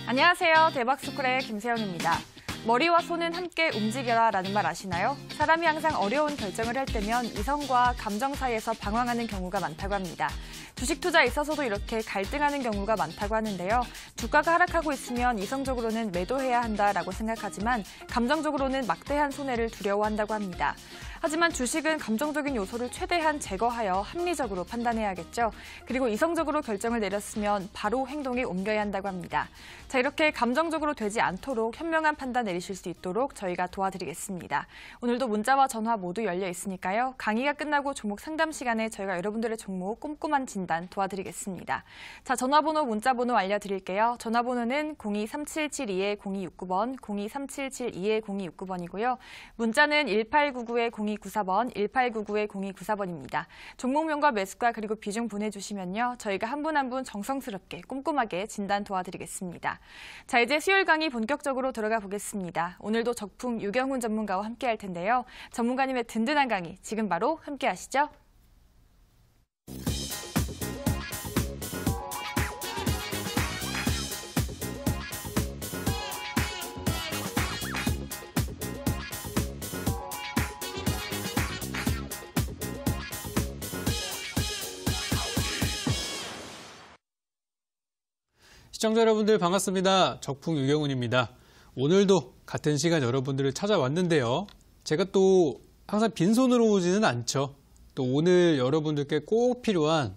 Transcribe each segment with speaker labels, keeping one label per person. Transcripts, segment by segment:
Speaker 1: 안녕하세요. 대박스쿨의 김세영입니다. 머리와 손은 함께 움직여라 라는 말 아시나요? 사람이 항상 어려운 결정을 할 때면 이성과 감정 사이에서 방황하는 경우가 많다고 합니다. 주식 투자에 있어서도 이렇게 갈등하는 경우가 많다고 하는데요. 주가가 하락하고 있으면 이성적으로는 매도해야 한다라고 생각하지만 감정적으로는 막대한 손해를 두려워한다고 합니다. 하지만 주식은 감정적인 요소를 최대한 제거하여 합리적으로 판단해야겠죠. 그리고 이성적으로 결정을 내렸으면 바로 행동에 옮겨야 한다고 합니다. 자, 이렇게 감정적으로 되지 않도록 현명한 판단 내리실 수 있도록 저희가 도와드리겠습니다. 오늘도 문자와 전화 모두 열려 있으니까요. 강의가 끝나고 종목 상담 시간에 저희가 여러분들의 종목 꼼꼼한 진단 도와드리겠습니다. 자, 전화번호, 문자번호 알려드릴게요. 전화번호는 023772-0269번, 023772-0269번이고요. 문자는 1899-0294번, 1899-0294번입니다. 종목명과 매수가 그리고 비중 보내주시면요. 저희가 한 분 한 분 정성스럽게 꼼꼼하게 진단 도와드리겠습니다. 자, 이제 수요일 강의 본격적으로 들어가 보겠습니다. 오늘도 적풍 유경훈 전문가와 함께 할 텐데요. 전문가님의 든든한 강의 지금 바로 함께 하시죠.
Speaker 2: 시청자 여러분들 반갑습니다. 적풍 유경훈입니다. 오늘도 같은 시간 여러분들을 찾아왔는데요. 제가 또 항상 빈손으로 오지는 않죠. 또 오늘 여러분들께 꼭 필요한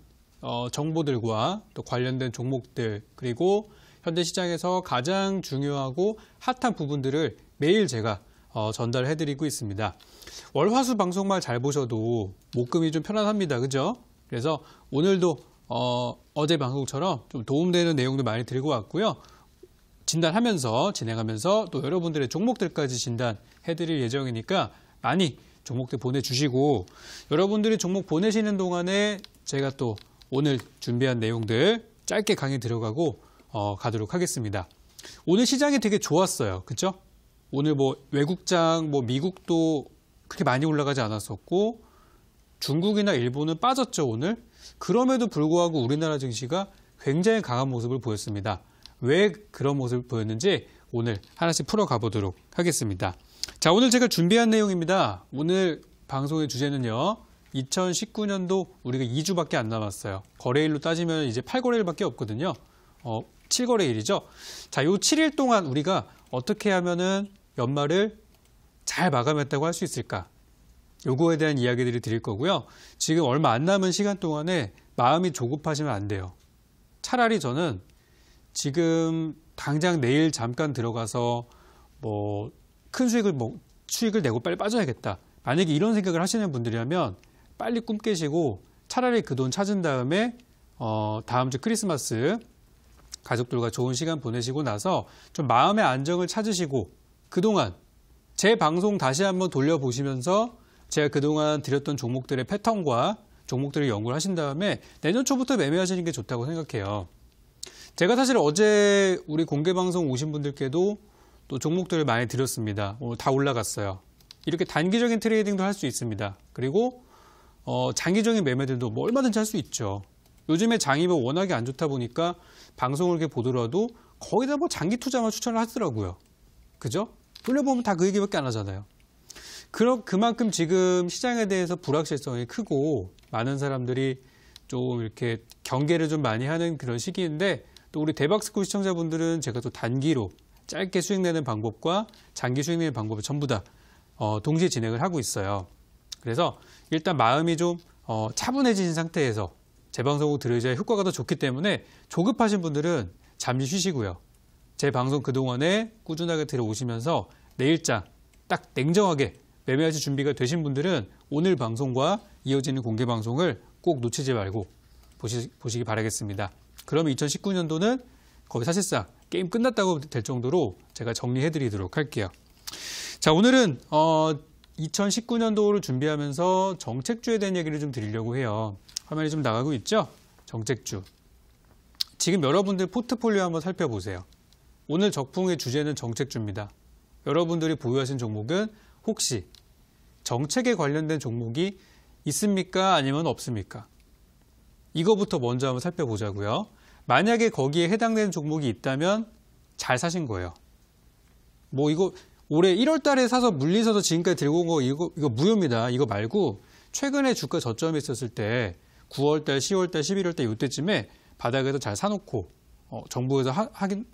Speaker 2: 정보들과 또 관련된 종목들 그리고 현대 시장에서 가장 중요하고 핫한 부분들을 매일 제가 전달해드리고 있습니다. 월화수 방송만 잘 보셔도 목금이 좀 편안합니다. 그죠? 그래서 오늘도 어제 방송처럼 좀 도움되는 내용도 많이 들고 왔고요. 진단하면서 진행하면서 또 여러분들의 종목들까지 진단해드릴 예정이니까 많이 종목들 보내주시고 여러분들이 종목 보내시는 동안에 제가 또 오늘 준비한 내용들 짧게 강의 들어가고 가도록 하겠습니다. 오늘 시장이 되게 좋았어요. 그렇죠? 오늘 뭐 외국장, 뭐 미국도 그렇게 많이 올라가지 않았었고 중국이나 일본은 빠졌죠, 오늘. 그럼에도 불구하고 우리나라 증시가 굉장히 강한 모습을 보였습니다. 왜 그런 모습을 보였는지 오늘 하나씩 풀어가 보도록 하겠습니다. 자, 오늘 제가 준비한 내용입니다. 오늘 방송의 주제는요. 2019년도 우리가 2주밖에 안 남았어요. 거래일로 따지면 이제 8거래일밖에 없거든요. 7거래일이죠. 자, 요 7일 동안 우리가 어떻게 하면은 연말을 잘 마감했다고 할 수 있을까? 요거에 대한 이야기들을 드릴 거고요. 지금 얼마 안 남은 시간 동안에 마음이 조급하시면 안 돼요. 차라리 저는 지금 당장 내일 잠깐 들어가서 뭐 큰 수익을 내고 빨리 빠져야겠다. 만약에 이런 생각을 하시는 분들이라면 빨리 꿈 깨시고 차라리 그 돈 찾은 다음에 다음 주 크리스마스 가족들과 좋은 시간 보내시고 나서 좀 마음의 안정을 찾으시고 그동안 제 방송 다시 한번 돌려보시면서 제가 그동안 드렸던 종목들의 패턴과 종목들을 연구를 하신 다음에 내년 초부터 매매하시는 게 좋다고 생각해요. 제가 사실 어제 우리 공개방송 오신 분들께도 또 종목들을 많이 드렸습니다. 오늘 다 올라갔어요. 이렇게 단기적인 트레이딩도 할 수 있습니다. 그리고 장기적인 매매들도 뭐 얼마든지 할 수 있죠. 요즘에 장이 뭐 워낙에 안 좋다 보니까 방송을 이렇게 보더라도 거의 다 뭐 장기 투자만 추천을 하더라고요. 그죠? 돌려보면 다 그 얘기밖에 안 하잖아요. 그만큼 지금 시장에 대해서 불확실성이 크고 많은 사람들이 좀 이렇게 경계를 좀 많이 하는 그런 시기인데 또 우리 대박스쿨 시청자분들은 제가 또 단기로 짧게 수익 내는 방법과 장기 수익 내는 방법을 전부 다 동시에 진행을 하고 있어요. 그래서 일단 마음이 좀 차분해진 상태에서 제 방송을 들으셔야 효과가 더 좋기 때문에 조급하신 분들은 잠시 쉬시고요. 제 방송 그동안에 꾸준하게 들어오시면서 내일장 딱 냉정하게 매매하실 준비가 되신 분들은 오늘 방송과 이어지는 공개 방송을 꼭 놓치지 말고 보시기 바라겠습니다. 그러면 2019년도는 거의 사실상 게임 끝났다고 될 정도로 제가 정리해드리도록 할게요. 자, 오늘은 2019년도를 준비하면서 정책주에 대한 얘기를 좀 드리려고 해요. 화면이 좀 나가고 있죠? 정책주. 지금 여러분들 포트폴리오 한번 살펴보세요. 오늘 적풍의 주제는 정책주입니다. 여러분들이 보유하신 종목은 혹시 정책에 관련된 종목이 있습니까? 아니면 없습니까? 이거부터 먼저 한번 살펴보자고요. 만약에 거기에 해당되는 종목이 있다면 잘 사신 거예요. 뭐 이거 올해 1월 달에 사서 물리서서 지금까지 들고 온 거 이거 무효입니다. 이거 말고 최근에 주가 저점이 있었을 때 9월 달, 10월 달, 11월 달 이때쯤에 바닥에서 잘 사놓고 정부에서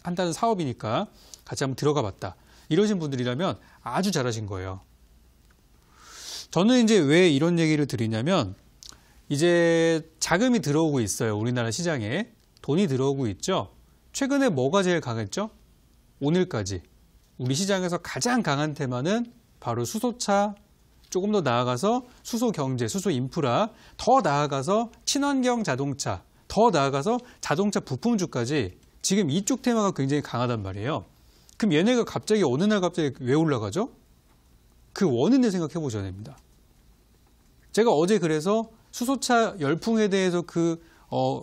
Speaker 2: 한다는 사업이니까 같이 한번 들어가 봤다. 이러신 분들이라면 아주 잘하신 거예요. 저는 이제 왜 이런 얘기를 드리냐면 이제 자금이 들어오고 있어요. 우리나라 시장에. 돈이 들어오고 있죠. 최근에 뭐가 제일 강했죠? 오늘까지. 우리 시장에서 가장 강한 테마는 바로 수소차, 조금 더 나아가서 수소경제, 수소인프라, 더 나아가서 친환경 자동차, 더 나아가서 자동차 부품주까지 지금 이쪽 테마가 굉장히 강하단 말이에요. 그럼 얘네가 갑자기 어느 날 갑자기 왜 올라가죠? 그 원인을 생각해 보셔야 됩니다. 제가 어제 그래서 수소차 열풍에 대해서 그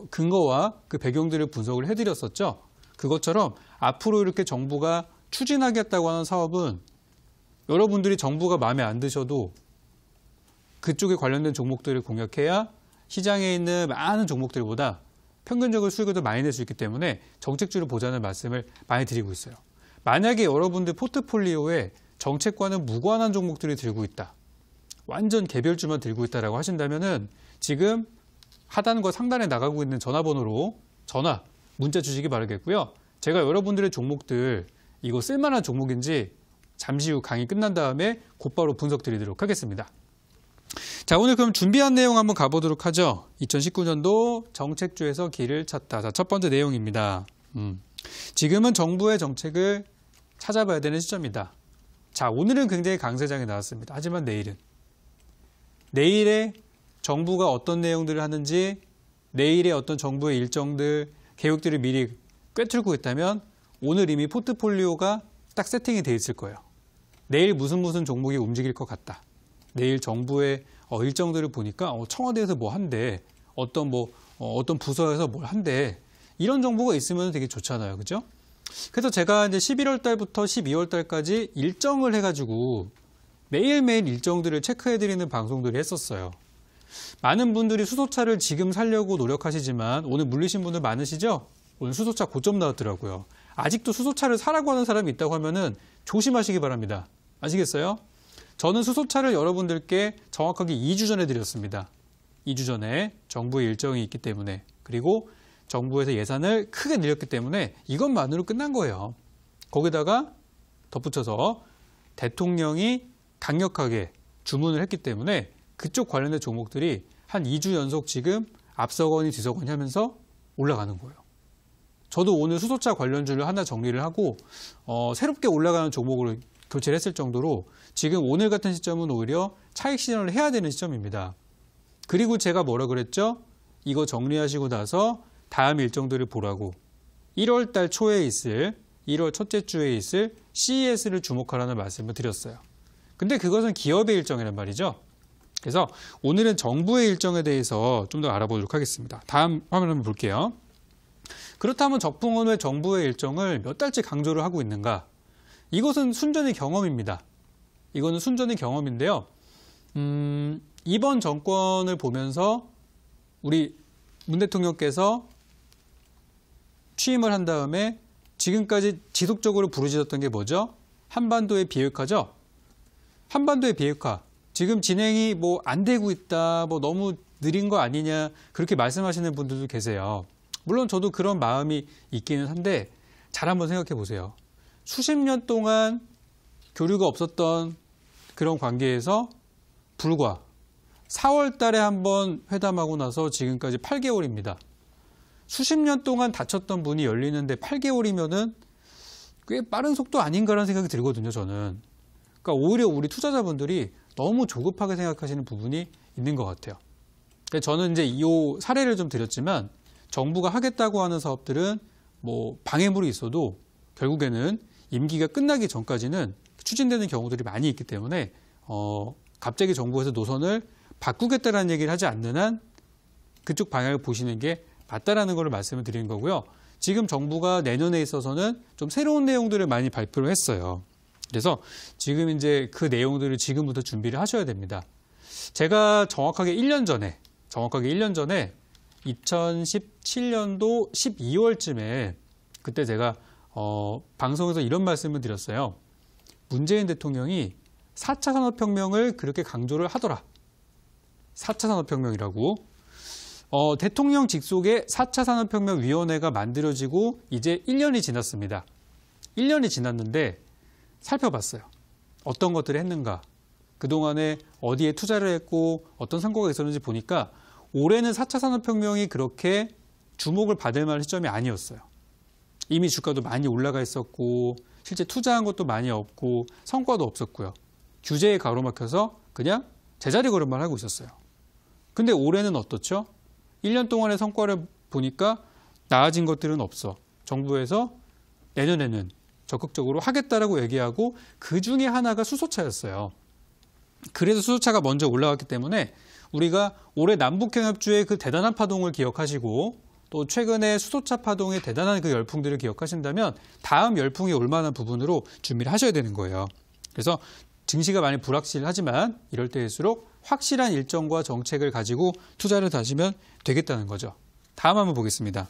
Speaker 2: 근거와 그 배경들을 분석을 해드렸었죠. 그것처럼 앞으로 이렇게 정부가 추진하겠다고 하는 사업은 여러분들이 정부가 마음에 안 드셔도 그쪽에 관련된 종목들을 공략해야 시장에 있는 많은 종목들보다 평균적으로 수익을 더 많이 낼 수 있기 때문에 정책주를 보자는 말씀을 많이 드리고 있어요. 만약에 여러분들 포트폴리오에 정책과는 무관한 종목들이 들고 있다. 완전 개별주만 들고 있다라고 하신다면은 지금 하단과 상단에 나가고 있는 전화번호로 문자 주시기 바라겠고요. 제가 여러분들의 종목들 이거 쓸만한 종목인지 잠시 후 강의 끝난 다음에 곧바로 분석 드리도록 하겠습니다. 자, 오늘 그럼 준비한 내용 한번 가보도록 하죠. 2019년도 정책주에서 길을 찾다. 자, 첫 번째 내용입니다. 지금은 정부의 정책을 찾아봐야 되는 시점이다. 자, 오늘은 굉장히 강세장이 나왔습니다. 하지만 내일에 정부가 어떤 내용들을 하는지, 내일의 어떤 정부의 일정들, 계획들을 미리 꿰뚫고 있다면 오늘 이미 포트폴리오가 딱 세팅이 돼 있을 거예요. 내일 무슨 종목이 움직일 것 같다. 내일 정부의 일정들을 보니까 청와대에서 뭐 한대, 어떤 부서에서 뭘 한대, 이런 정보가 있으면 되게 좋잖아요, 그죠? 그래서 제가 이제 11월 달부터 12월 달까지 일정을 해가지고 매일매일 일정들을 체크해드리는 방송들을 했었어요. 많은 분들이 수소차를 지금 사려고 노력하시지만 오늘 물리신 분들 많으시죠? 오늘 수소차 고점 나왔더라고요. 아직도 수소차를 사라고 하는 사람이 있다고 하면은 조심하시기 바랍니다. 아시겠어요? 저는 수소차를 여러분들께 정확하게 2주 전에 드렸습니다. 2주 전에 정부의 일정이 있기 때문에, 그리고 정부에서 예산을 크게 늘렸기 때문에 이것만으로 끝난 거예요. 거기다가 덧붙여서 대통령이 강력하게 주문을 했기 때문에 그쪽 관련된 종목들이 한 2주 연속 지금 앞서거니 뒤서거니 하면서 올라가는 거예요. 저도 오늘 수소차 관련주를 하나 정리를 하고 새롭게 올라가는 종목으로 교체를 했을 정도로 지금 오늘 같은 시점은 오히려 차익 실현을 해야 되는 시점입니다. 그리고 제가 뭐라 그랬죠? 이거 정리하시고 나서 다음 일정들을 보라고 1월 달 초에 있을 1월 첫째 주에 있을 CES를 주목하라는 말씀을 드렸어요. 근데 그것은 기업의 일정이란 말이죠. 그래서 오늘은 정부의 일정에 대해서 좀 더 알아보도록 하겠습니다. 다음 화면 한번 볼게요. 그렇다면 적풍은 왜 정부의 일정을 몇 달째 강조를 하고 있는가? 이것은 순전히 경험입니다. 이거는 순전히 경험인데요. 이번 정권을 보면서 우리 문 대통령께서 취임을 한 다음에 지금까지 지속적으로 부르짖었던 게 뭐죠? 한반도의 비핵화죠? 한반도의 비핵화. 지금 진행이 뭐 안 되고 있다, 뭐 너무 느린 거 아니냐, 그렇게 말씀하시는 분들도 계세요. 물론 저도 그런 마음이 있기는 한데 잘 한번 생각해 보세요. 수십 년 동안 교류가 없었던 그런 관계에서 불과 4월 달에 한번 회담하고 나서 지금까지 8개월입니다. 수십 년 동안 닫혔던 문이 열리는데 8개월이면은 꽤 빠른 속도 아닌가라는 생각이 들거든요, 저는. 그러니까 오히려 우리 투자자분들이 너무 조급하게 생각하시는 부분이 있는 것 같아요. 저는 이제 이 사례를 좀 드렸지만 정부가 하겠다고 하는 사업들은 뭐 방해물이 있어도 결국에는 임기가 끝나기 전까지는 추진되는 경우들이 많이 있기 때문에 갑자기 정부에서 노선을 바꾸겠다라는 얘기를 하지 않는 한 그쪽 방향을 보시는 게 맞다라는 걸 말씀을 드리는 거고요. 지금 정부가 내년에 있어서는 좀 새로운 내용들을 많이 발표를 했어요. 그래서 지금 이제 그 내용들을 지금부터 준비를 하셔야 됩니다. 제가 정확하게 1년 전에 2017년도 12월쯤에 그때 제가 방송에서 이런 말씀을 드렸어요. 문재인 대통령이 4차 산업혁명을 그렇게 강조를 하더라. 4차 산업혁명이라고. 대통령 직속에 4차 산업혁명위원회가 만들어지고 이제 1년이 지났습니다. 1년이 지났는데 살펴봤어요. 어떤 것들을 했는가. 그동안에 어디에 투자를 했고 어떤 성과가 있었는지 보니까 올해는 4차 산업혁명이 그렇게 주목을 받을 만한 시점이 아니었어요. 이미 주가도 많이 올라가 있었고 실제 투자한 것도 많이 없고 성과도 없었고요. 규제에 가로막혀서 그냥 제자리 걸음만 하고 있었어요. 근데 올해는 어떻죠? 1년 동안의 성과를 보니까 나아진 것들은 없어. 정부에서 내년에는 적극적으로 하겠다라고 얘기하고 그 중에 하나가 수소차였어요. 그래서 수소차가 먼저 올라갔기 때문에 우리가 올해 남북경협주의 그 대단한 파동을 기억하시고 또 최근에 수소차 파동의 대단한 그 열풍들을 기억하신다면 다음 열풍이 올 만한 부분으로 준비를 하셔야 되는 거예요. 그래서 증시가 많이 불확실하지만 이럴 때일수록 확실한 일정과 정책을 가지고 투자를 하시면 되겠다는 거죠. 다음 한번 보겠습니다.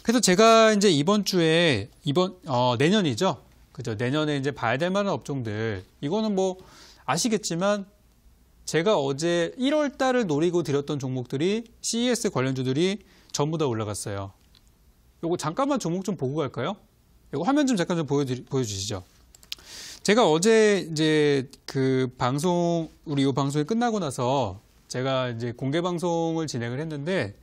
Speaker 2: 그래서 제가 이제 이번 주에 내년이죠. 그죠? 내년에 이제 봐야 될 만한 업종들. 이거는 뭐 아시겠지만 제가 어제 1월 달을 노리고 드렸던 종목들이 CES 관련주들이 전부 다 올라갔어요. 요거 잠깐만 종목 좀 보고 갈까요? 요거 화면 좀 잠깐 좀 보여주시죠. 제가 어제 이제 그 방송, 우리 이 방송이 끝나고 나서 제가 이제 공개 방송을 진행을 했는데,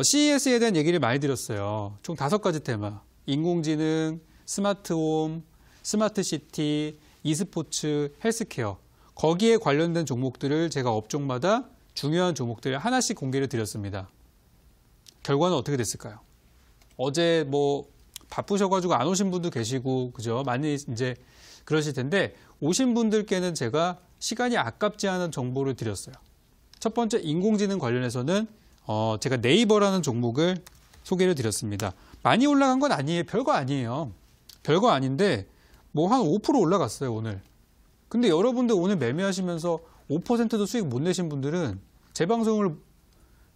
Speaker 2: CES에 대한 얘기를 많이 드렸어요. 총 5가지 테마. 인공지능, 스마트홈, 스마트시티, e스포츠, 헬스케어. 거기에 관련된 종목들을 제가 업종마다 중요한 종목들을 하나씩 공개를 드렸습니다. 결과는 어떻게 됐을까요? 어제 뭐 바쁘셔가지고 안 오신 분도 계시고, 그죠? 많이 이제 그러실 텐데, 오신 분들께는 제가 시간이 아깝지 않은 정보를 드렸어요. 첫 번째 인공지능 관련해서는 제가 네이버라는 종목을 소개를 드렸습니다. 많이 올라간 건 아니에요. 별거 아니에요. 별거 아닌데 뭐 한 5% 올라갔어요, 오늘. 근데 여러분들 오늘 매매하시면서 5%도 수익 못 내신 분들은 제 방송을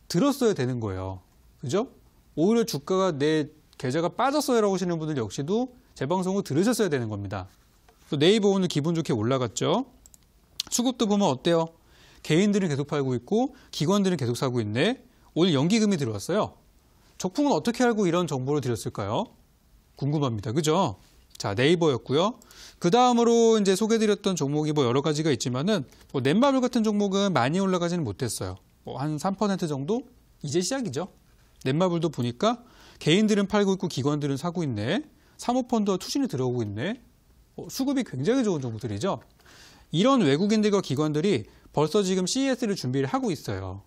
Speaker 2: 들었어야 되는 거예요. 그죠? 오히려 주가가 내 계좌가 빠졌어요라고 하시는 분들 역시도 제 방송을 들으셨어야 되는 겁니다. 또 네이버 오늘 기분 좋게 올라갔죠. 수급도 보면 어때요? 개인들은 계속 팔고 있고 기관들은 계속 사고 있네. 오늘 연기금이 들어왔어요. 적풍은 어떻게 알고 이런 정보를 드렸을까요? 궁금합니다. 그죠? 자, 네이버였고요. 그 다음으로 이제 소개드렸던 종목이 뭐 여러 가지가 있지만은 뭐 넷마블 같은 종목은 많이 올라가지는 못했어요. 뭐 한 3% 정도? 이제 시작이죠. 넷마블도 보니까 개인들은 팔고 있고 기관들은 사고 있네. 사모펀드와 투신이 들어오고 있네. 수급이 굉장히 좋은 종목들이죠. 이런 외국인들과 기관들이 벌써 지금 CES를 준비를 하고 있어요.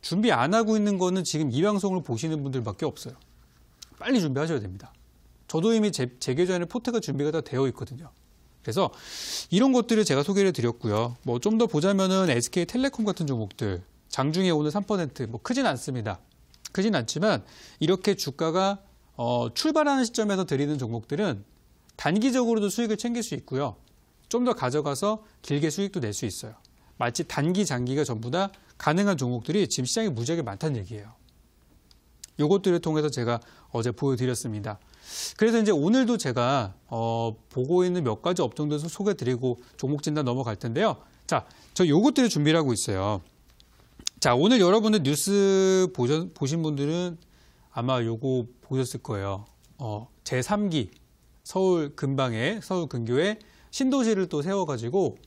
Speaker 2: 준비 안 하고 있는 거는 지금 이 방송을 보시는 분들밖에 없어요. 빨리 준비하셔야 됩니다. 저도 이미 제 계좌에는 포트가 준비가 다 되어 있거든요. 그래서 이런 것들을 제가 소개를 드렸고요. 뭐 좀 더 보자면은 SK텔레콤 같은 종목들 장중에 오늘 3% 뭐 크진 않습니다. 크진 않지만 이렇게 주가가 출발하는 시점에서 드리는 종목들은 단기적으로도 수익을 챙길 수 있고요. 좀 더 가져가서 길게 수익도 낼 수 있어요. 마치 단기, 장기가 전부 다 가능한 종목들이 지금 시장에 무지하게 많다는 얘기예요. 요것들을 통해서 제가 어제 보여드렸습니다. 그래서 이제 오늘도 제가 보고 있는 몇 가지 업종들 소개드리고 종목 진단 넘어갈 텐데요. 자, 저 요것들을 준비를 하고 있어요. 자, 오늘 여러분들 뉴스 보신 분들은 아마 요거 보셨을 거예요. 제3기 서울 근방에 서울 근교에 신도시를 또 세워가지고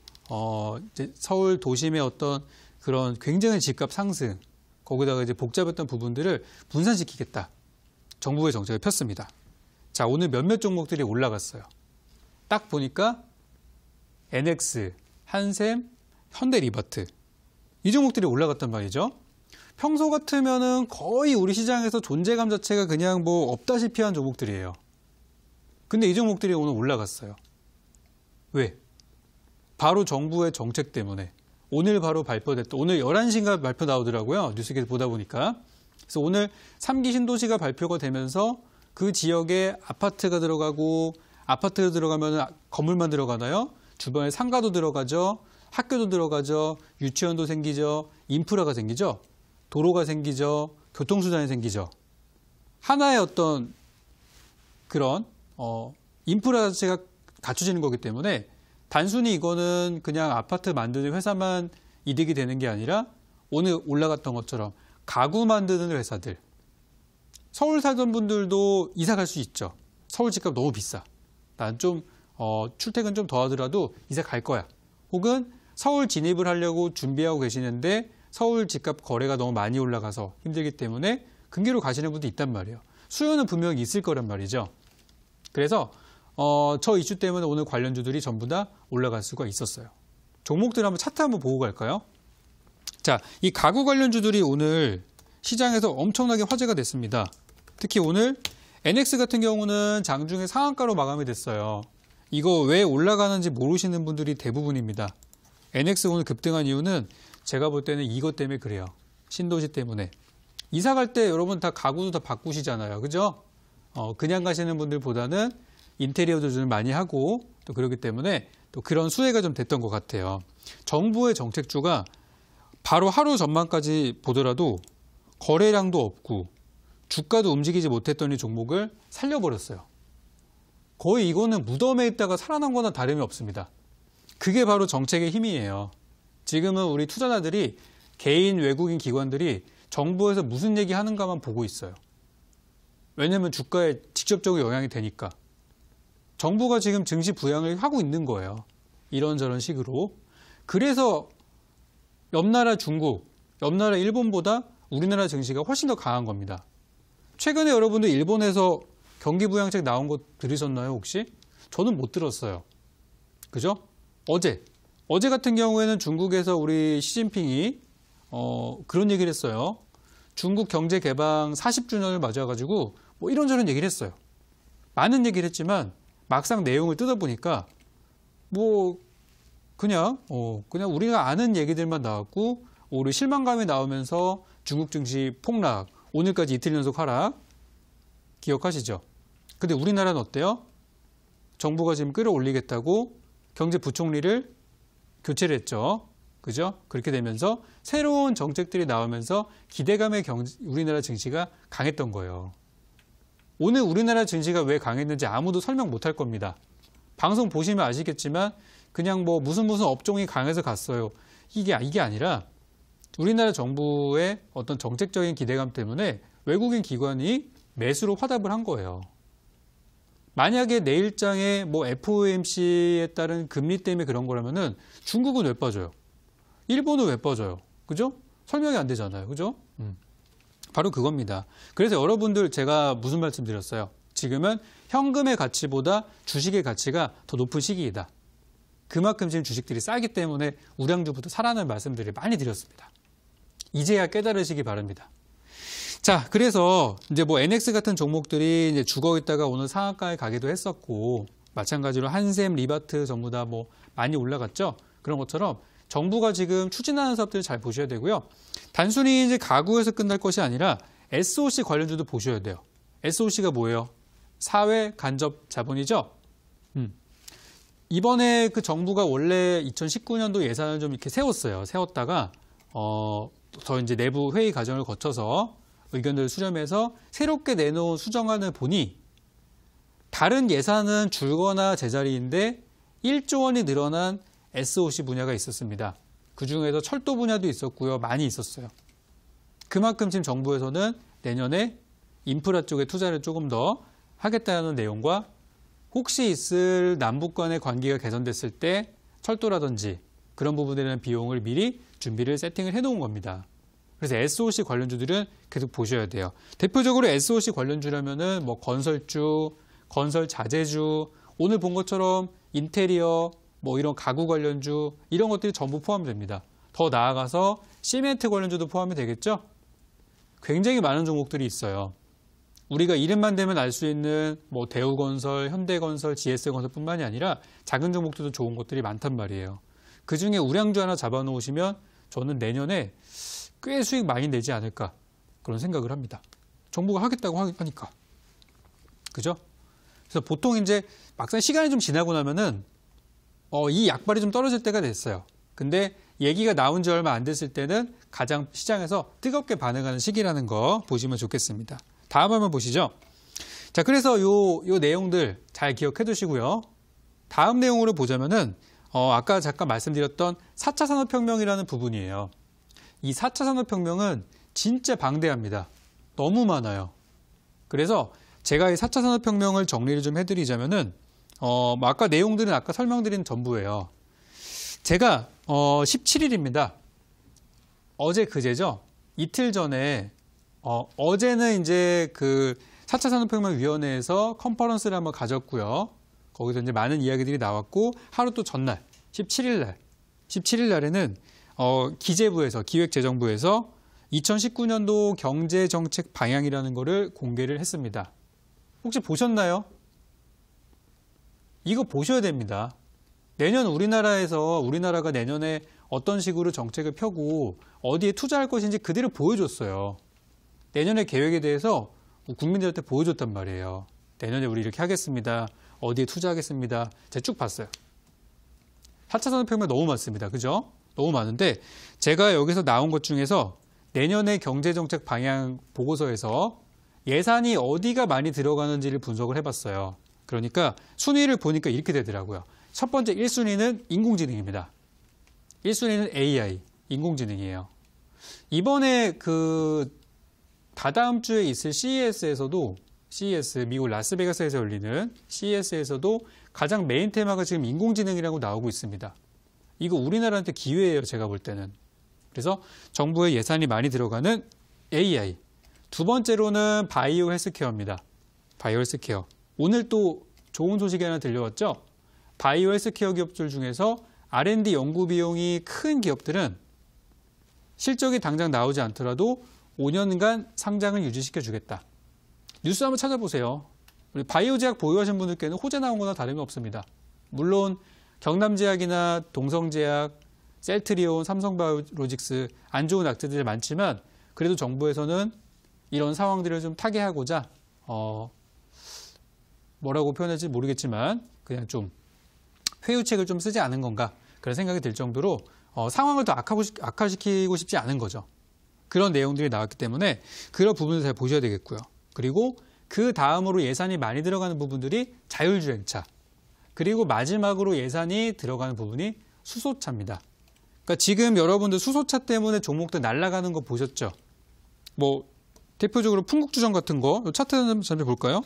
Speaker 2: 이제 서울 도심의 어떤 그런 굉장히 집값 상승 거기다가 이제 복잡했던 부분들을 분산시키겠다. 정부의 정책을 폈습니다. 자, 오늘 몇몇 종목들이 올라갔어요. 딱 보니까 NX, 한샘, 현대리버트 이 종목들이 올라갔단 말이죠. 평소 같으면은 거의 우리 시장에서 존재감 자체가 그냥 뭐 없다시피 한 종목들이에요. 근데 이 종목들이 오늘 올라갔어요. 왜? 바로 정부의 정책 때문에. 오늘 바로 발표됐다. 오늘 11시인가 발표 나오더라고요. 뉴스기사 보다 보니까. 그래서 오늘 3기 신도시가 발표가 되면서 그 지역에 아파트가 들어가고 아파트가 들어가면 건물만 들어가나요? 주변에 상가도 들어가죠. 학교도 들어가죠. 유치원도 생기죠. 인프라가 생기죠. 도로가 생기죠. 교통수단이 생기죠. 하나의 어떤 그런 인프라 자체가 갖춰지는 거기 때문에 단순히 이거는 그냥 아파트 만드는 회사만 이득이 되는 게 아니라 오늘 올라갔던 것처럼 가구 만드는 회사들, 서울 살던 분들도 이사 갈 수 있죠. 서울 집값 너무 비싸. 난 좀 출퇴근 좀 더 하더라도 이사 갈 거야. 혹은 서울 진입을 하려고 준비하고 계시는데 서울 집값 거래가 너무 많이 올라가서 힘들기 때문에 근교로 가시는 분도 있단 말이에요. 수요는 분명히 있을 거란 말이죠. 그래서 저 이슈 때문에 오늘 관련주들이 전부 다 올라갈 수가 있었어요. 종목들 한번 차트 한번 보고 갈까요? 자, 이 가구 관련주들이 오늘 시장에서 엄청나게 화제가 됐습니다. 특히 오늘 NX 같은 경우는 장중에 상한가로 마감이 됐어요. 이거 왜 올라가는지 모르시는 분들이 대부분입니다. NX 오늘 급등한 이유는 제가 볼 때는 이것 때문에 그래요. 신도시 때문에. 이사 갈 때 여러분 다 가구도 다 바꾸시잖아요. 그죠? 그냥 가시는 분들보다는 인테리어도 좀 많이 하고 또 그렇기 때문에 또 그런 수혜가 좀 됐던 것 같아요. 정부의 정책주가 바로 하루 전만까지 보더라도 거래량도 없고 주가도 움직이지 못했던 이 종목을 살려버렸어요. 거의 이거는 무덤에 있다가 살아난 거나 다름이 없습니다. 그게 바로 정책의 힘이에요. 지금은 우리 투자자들이 개인 외국인 기관들이 정부에서 무슨 얘기 하는가만 보고 있어요. 왜냐하면 주가에 직접적으로 영향이 되니까. 정부가 지금 증시 부양을 하고 있는 거예요. 이런저런 식으로. 그래서 옆나라 중국, 옆나라 일본보다 우리나라 증시가 훨씬 더 강한 겁니다. 최근에 여러분들 일본에서 경기 부양책 나온 거 들으셨나요, 혹시? 저는 못 들었어요. 그죠? 어제 같은 경우에는 중국에서 우리 시진핑이 그런 얘기를 했어요. 중국 경제 개방 40주년을 맞아가지고 뭐 이런저런 얘기를 했어요. 많은 얘기를 했지만 막상 내용을 뜯어보니까 뭐 그냥 우리가 아는 얘기들만 나왔고 오히려 실망감이 나오면서 중국 증시 폭락, 오늘까지 이틀 연속 하락 기억하시죠? 근데 우리나라는 어때요? 정부가 지금 끌어올리겠다고 경제부총리를 교체를 했죠. 그죠? 그렇게 되면서 새로운 정책들이 나오면서 기대감의 우리나라 증시가 강했던 거예요. 오늘 우리나라 증시가 왜 강했는지 아무도 설명 못할 겁니다. 방송 보시면 아시겠지만 그냥 뭐 무슨 업종이 강해서 갔어요. 이게 아니라 우리나라 정부의 어떤 정책적인 기대감 때문에 외국인 기관이 매수로 화답을 한 거예요. 만약에 내일장에 뭐 FOMC에 따른 금리 때문에 그런 거라면은 중국은 왜 빠져요? 일본은 왜 빠져요? 그죠? 설명이 안 되잖아요. 그죠? 바로 그겁니다. 그래서 여러분들 제가 무슨 말씀 드렸어요? 지금은 현금의 가치보다 주식의 가치가 더 높은 시기이다. 그만큼 지금 주식들이 싸기 때문에 우량주부터 사라는 말씀들을 많이 드렸습니다. 이제야 깨달으시기 바랍니다. 자, 그래서 이제 뭐 NX 같은 종목들이 이제 죽어 있다가 오늘 상한가에 가기도 했었고, 마찬가지로 한샘, 리바트 전부 다 뭐 많이 올라갔죠. 그런 것처럼 정부가 지금 추진하는 사업들을 잘 보셔야 되고요. 단순히 이제 가구에서 끝날 것이 아니라 SOC 관련주도 보셔야 돼요. SOC가 뭐예요? 사회 간접 자본이죠. 이번에 그 정부가 원래 2019년도 예산을 좀 이렇게 세웠다가 더 이제 내부 회의 과정을 거쳐서 의견들을 수렴해서 새롭게 내놓은 수정안을 보니 다른 예산은 줄거나 제자리인데 1조 원이 늘어난 SOC 분야가 있었습니다. 그중에서 철도 분야도 있었고요. 많이 있었어요. 그만큼 지금 정부에서는 내년에 인프라 쪽에 투자를 조금 더 하겠다는 내용과 혹시 있을 남북 간의 관계가 개선됐을 때 철도라든지 그런 부분에 대한 비용을 미리 준비를 세팅을 해놓은 겁니다. 그래서 SOC 관련주들은 계속 보셔야 돼요. 대표적으로 SOC 관련주라면은 뭐 건설주, 건설 자재주, 오늘 본 것처럼 인테리어, 뭐 이런 가구 관련주 이런 것들이 전부 포함됩니다. 더 나아가서 시멘트 관련주도 포함이 되겠죠? 굉장히 많은 종목들이 있어요. 우리가 이름만 대면 알 수 있는 뭐 대우건설, 현대건설, GS건설뿐만이 아니라 작은 종목들도 좋은 것들이 많단 말이에요. 그중에 우량주 하나 잡아놓으시면 저는 내년에 꽤 수익 많이 내지 않을까 그런 생각을 합니다. 정부가 하겠다고 하니까. 그죠? 그래서 보통 이제 막상 시간이 좀 지나고 나면은 이 약발이 좀 떨어질 때가 됐어요. 근데 얘기가 나온 지 얼마 안 됐을 때는 가장 시장에서 뜨겁게 반응하는 시기라는 거 보시면 좋겠습니다. 다음 한번 보시죠. 자, 그래서 요 내용들 잘 기억해 두시고요. 다음 내용으로 보자면은, 아까 잠깐 말씀드렸던 4차 산업혁명이라는 부분이에요. 이 4차 산업혁명은 진짜 방대합니다. 너무 많아요. 그래서 제가 이 4차 산업혁명을 정리를 좀 해드리자면은, 아까 내용들은 아까 설명드린 전부예요. 제가, 17일입니다. 어제 그제죠? 이틀 전에, 어제는 이제 그 4차 산업혁명위원회에서 컨퍼런스를 한번 가졌고요. 거기서 이제 많은 이야기들이 나왔고, 하루 또 전날, 17일 날에는, 기재부에서, 기획재정부에서 2019년도 경제정책 방향이라는 거를 공개를 했습니다. 혹시 보셨나요? 이거 보셔야 됩니다. 내년 우리나라가 내년에 어떤 식으로 정책을 펴고 어디에 투자할 것인지 그대로 보여줬어요. 내년의 계획에 대해서 국민들한테 보여줬단 말이에요. 내년에 우리 이렇게 하겠습니다. 어디에 투자하겠습니다. 제가 쭉 봤어요. 4차 산업혁명 너무 많습니다. 그죠? 너무 많은데 제가 여기서 나온 것 중에서 내년의 경제정책 방향 보고서에서 예산이 어디가 많이 들어가는지를 분석을 해봤어요. 그러니까 순위를 보니까 이렇게 되더라고요. 첫 번째 1순위는 인공지능입니다. 1순위는 AI, 인공지능이에요. 이번에 다다음 주에 있을 CES에서도 미국 라스베가스에서 열리는 CES에서도 가장 메인 테마가 지금 인공지능이라고 나오고 있습니다. 이거 우리나라한테 기회예요, 제가 볼 때는. 그래서 정부의 예산이 많이 들어가는 AI. 두 번째로는 바이오 헬스케어입니다. 바이오 헬스케어. 오늘 또 좋은 소식이 하나 들려왔죠? 바이오 헬스케어 기업들 중에서 R&D 연구 비용이 큰 기업들은 실적이 당장 나오지 않더라도 5년간 상장을 유지시켜 주겠다. 뉴스 한번 찾아보세요. 우리 바이오 제약 보유하신 분들께는 호재 나온 거나 다름이 없습니다. 물론 경남제약이나 동성제약, 셀트리온, 삼성바이오로직스 안 좋은 악재들이 많지만 그래도 정부에서는 이런 상황들을 좀 타개하고자 뭐라고 표현할지 모르겠지만 그냥 좀 회유책을 좀 쓰지 않은 건가 그런 생각이 들 정도로 상황을 더 악화시키고 싶지 않은 거죠. 그런 내용들이 나왔기 때문에 그런 부분을 잘 보셔야 되겠고요. 그리고 그 다음으로 예산이 많이 들어가는 부분들이 자율주행차. 그리고 마지막으로 예산이 들어가는 부분이 수소차입니다. 그러니까 지금 여러분들 수소차 때문에 종목들 날아가는 거 보셨죠? 뭐 대표적으로 풍국주정 같은 거 차트 한번 볼까요?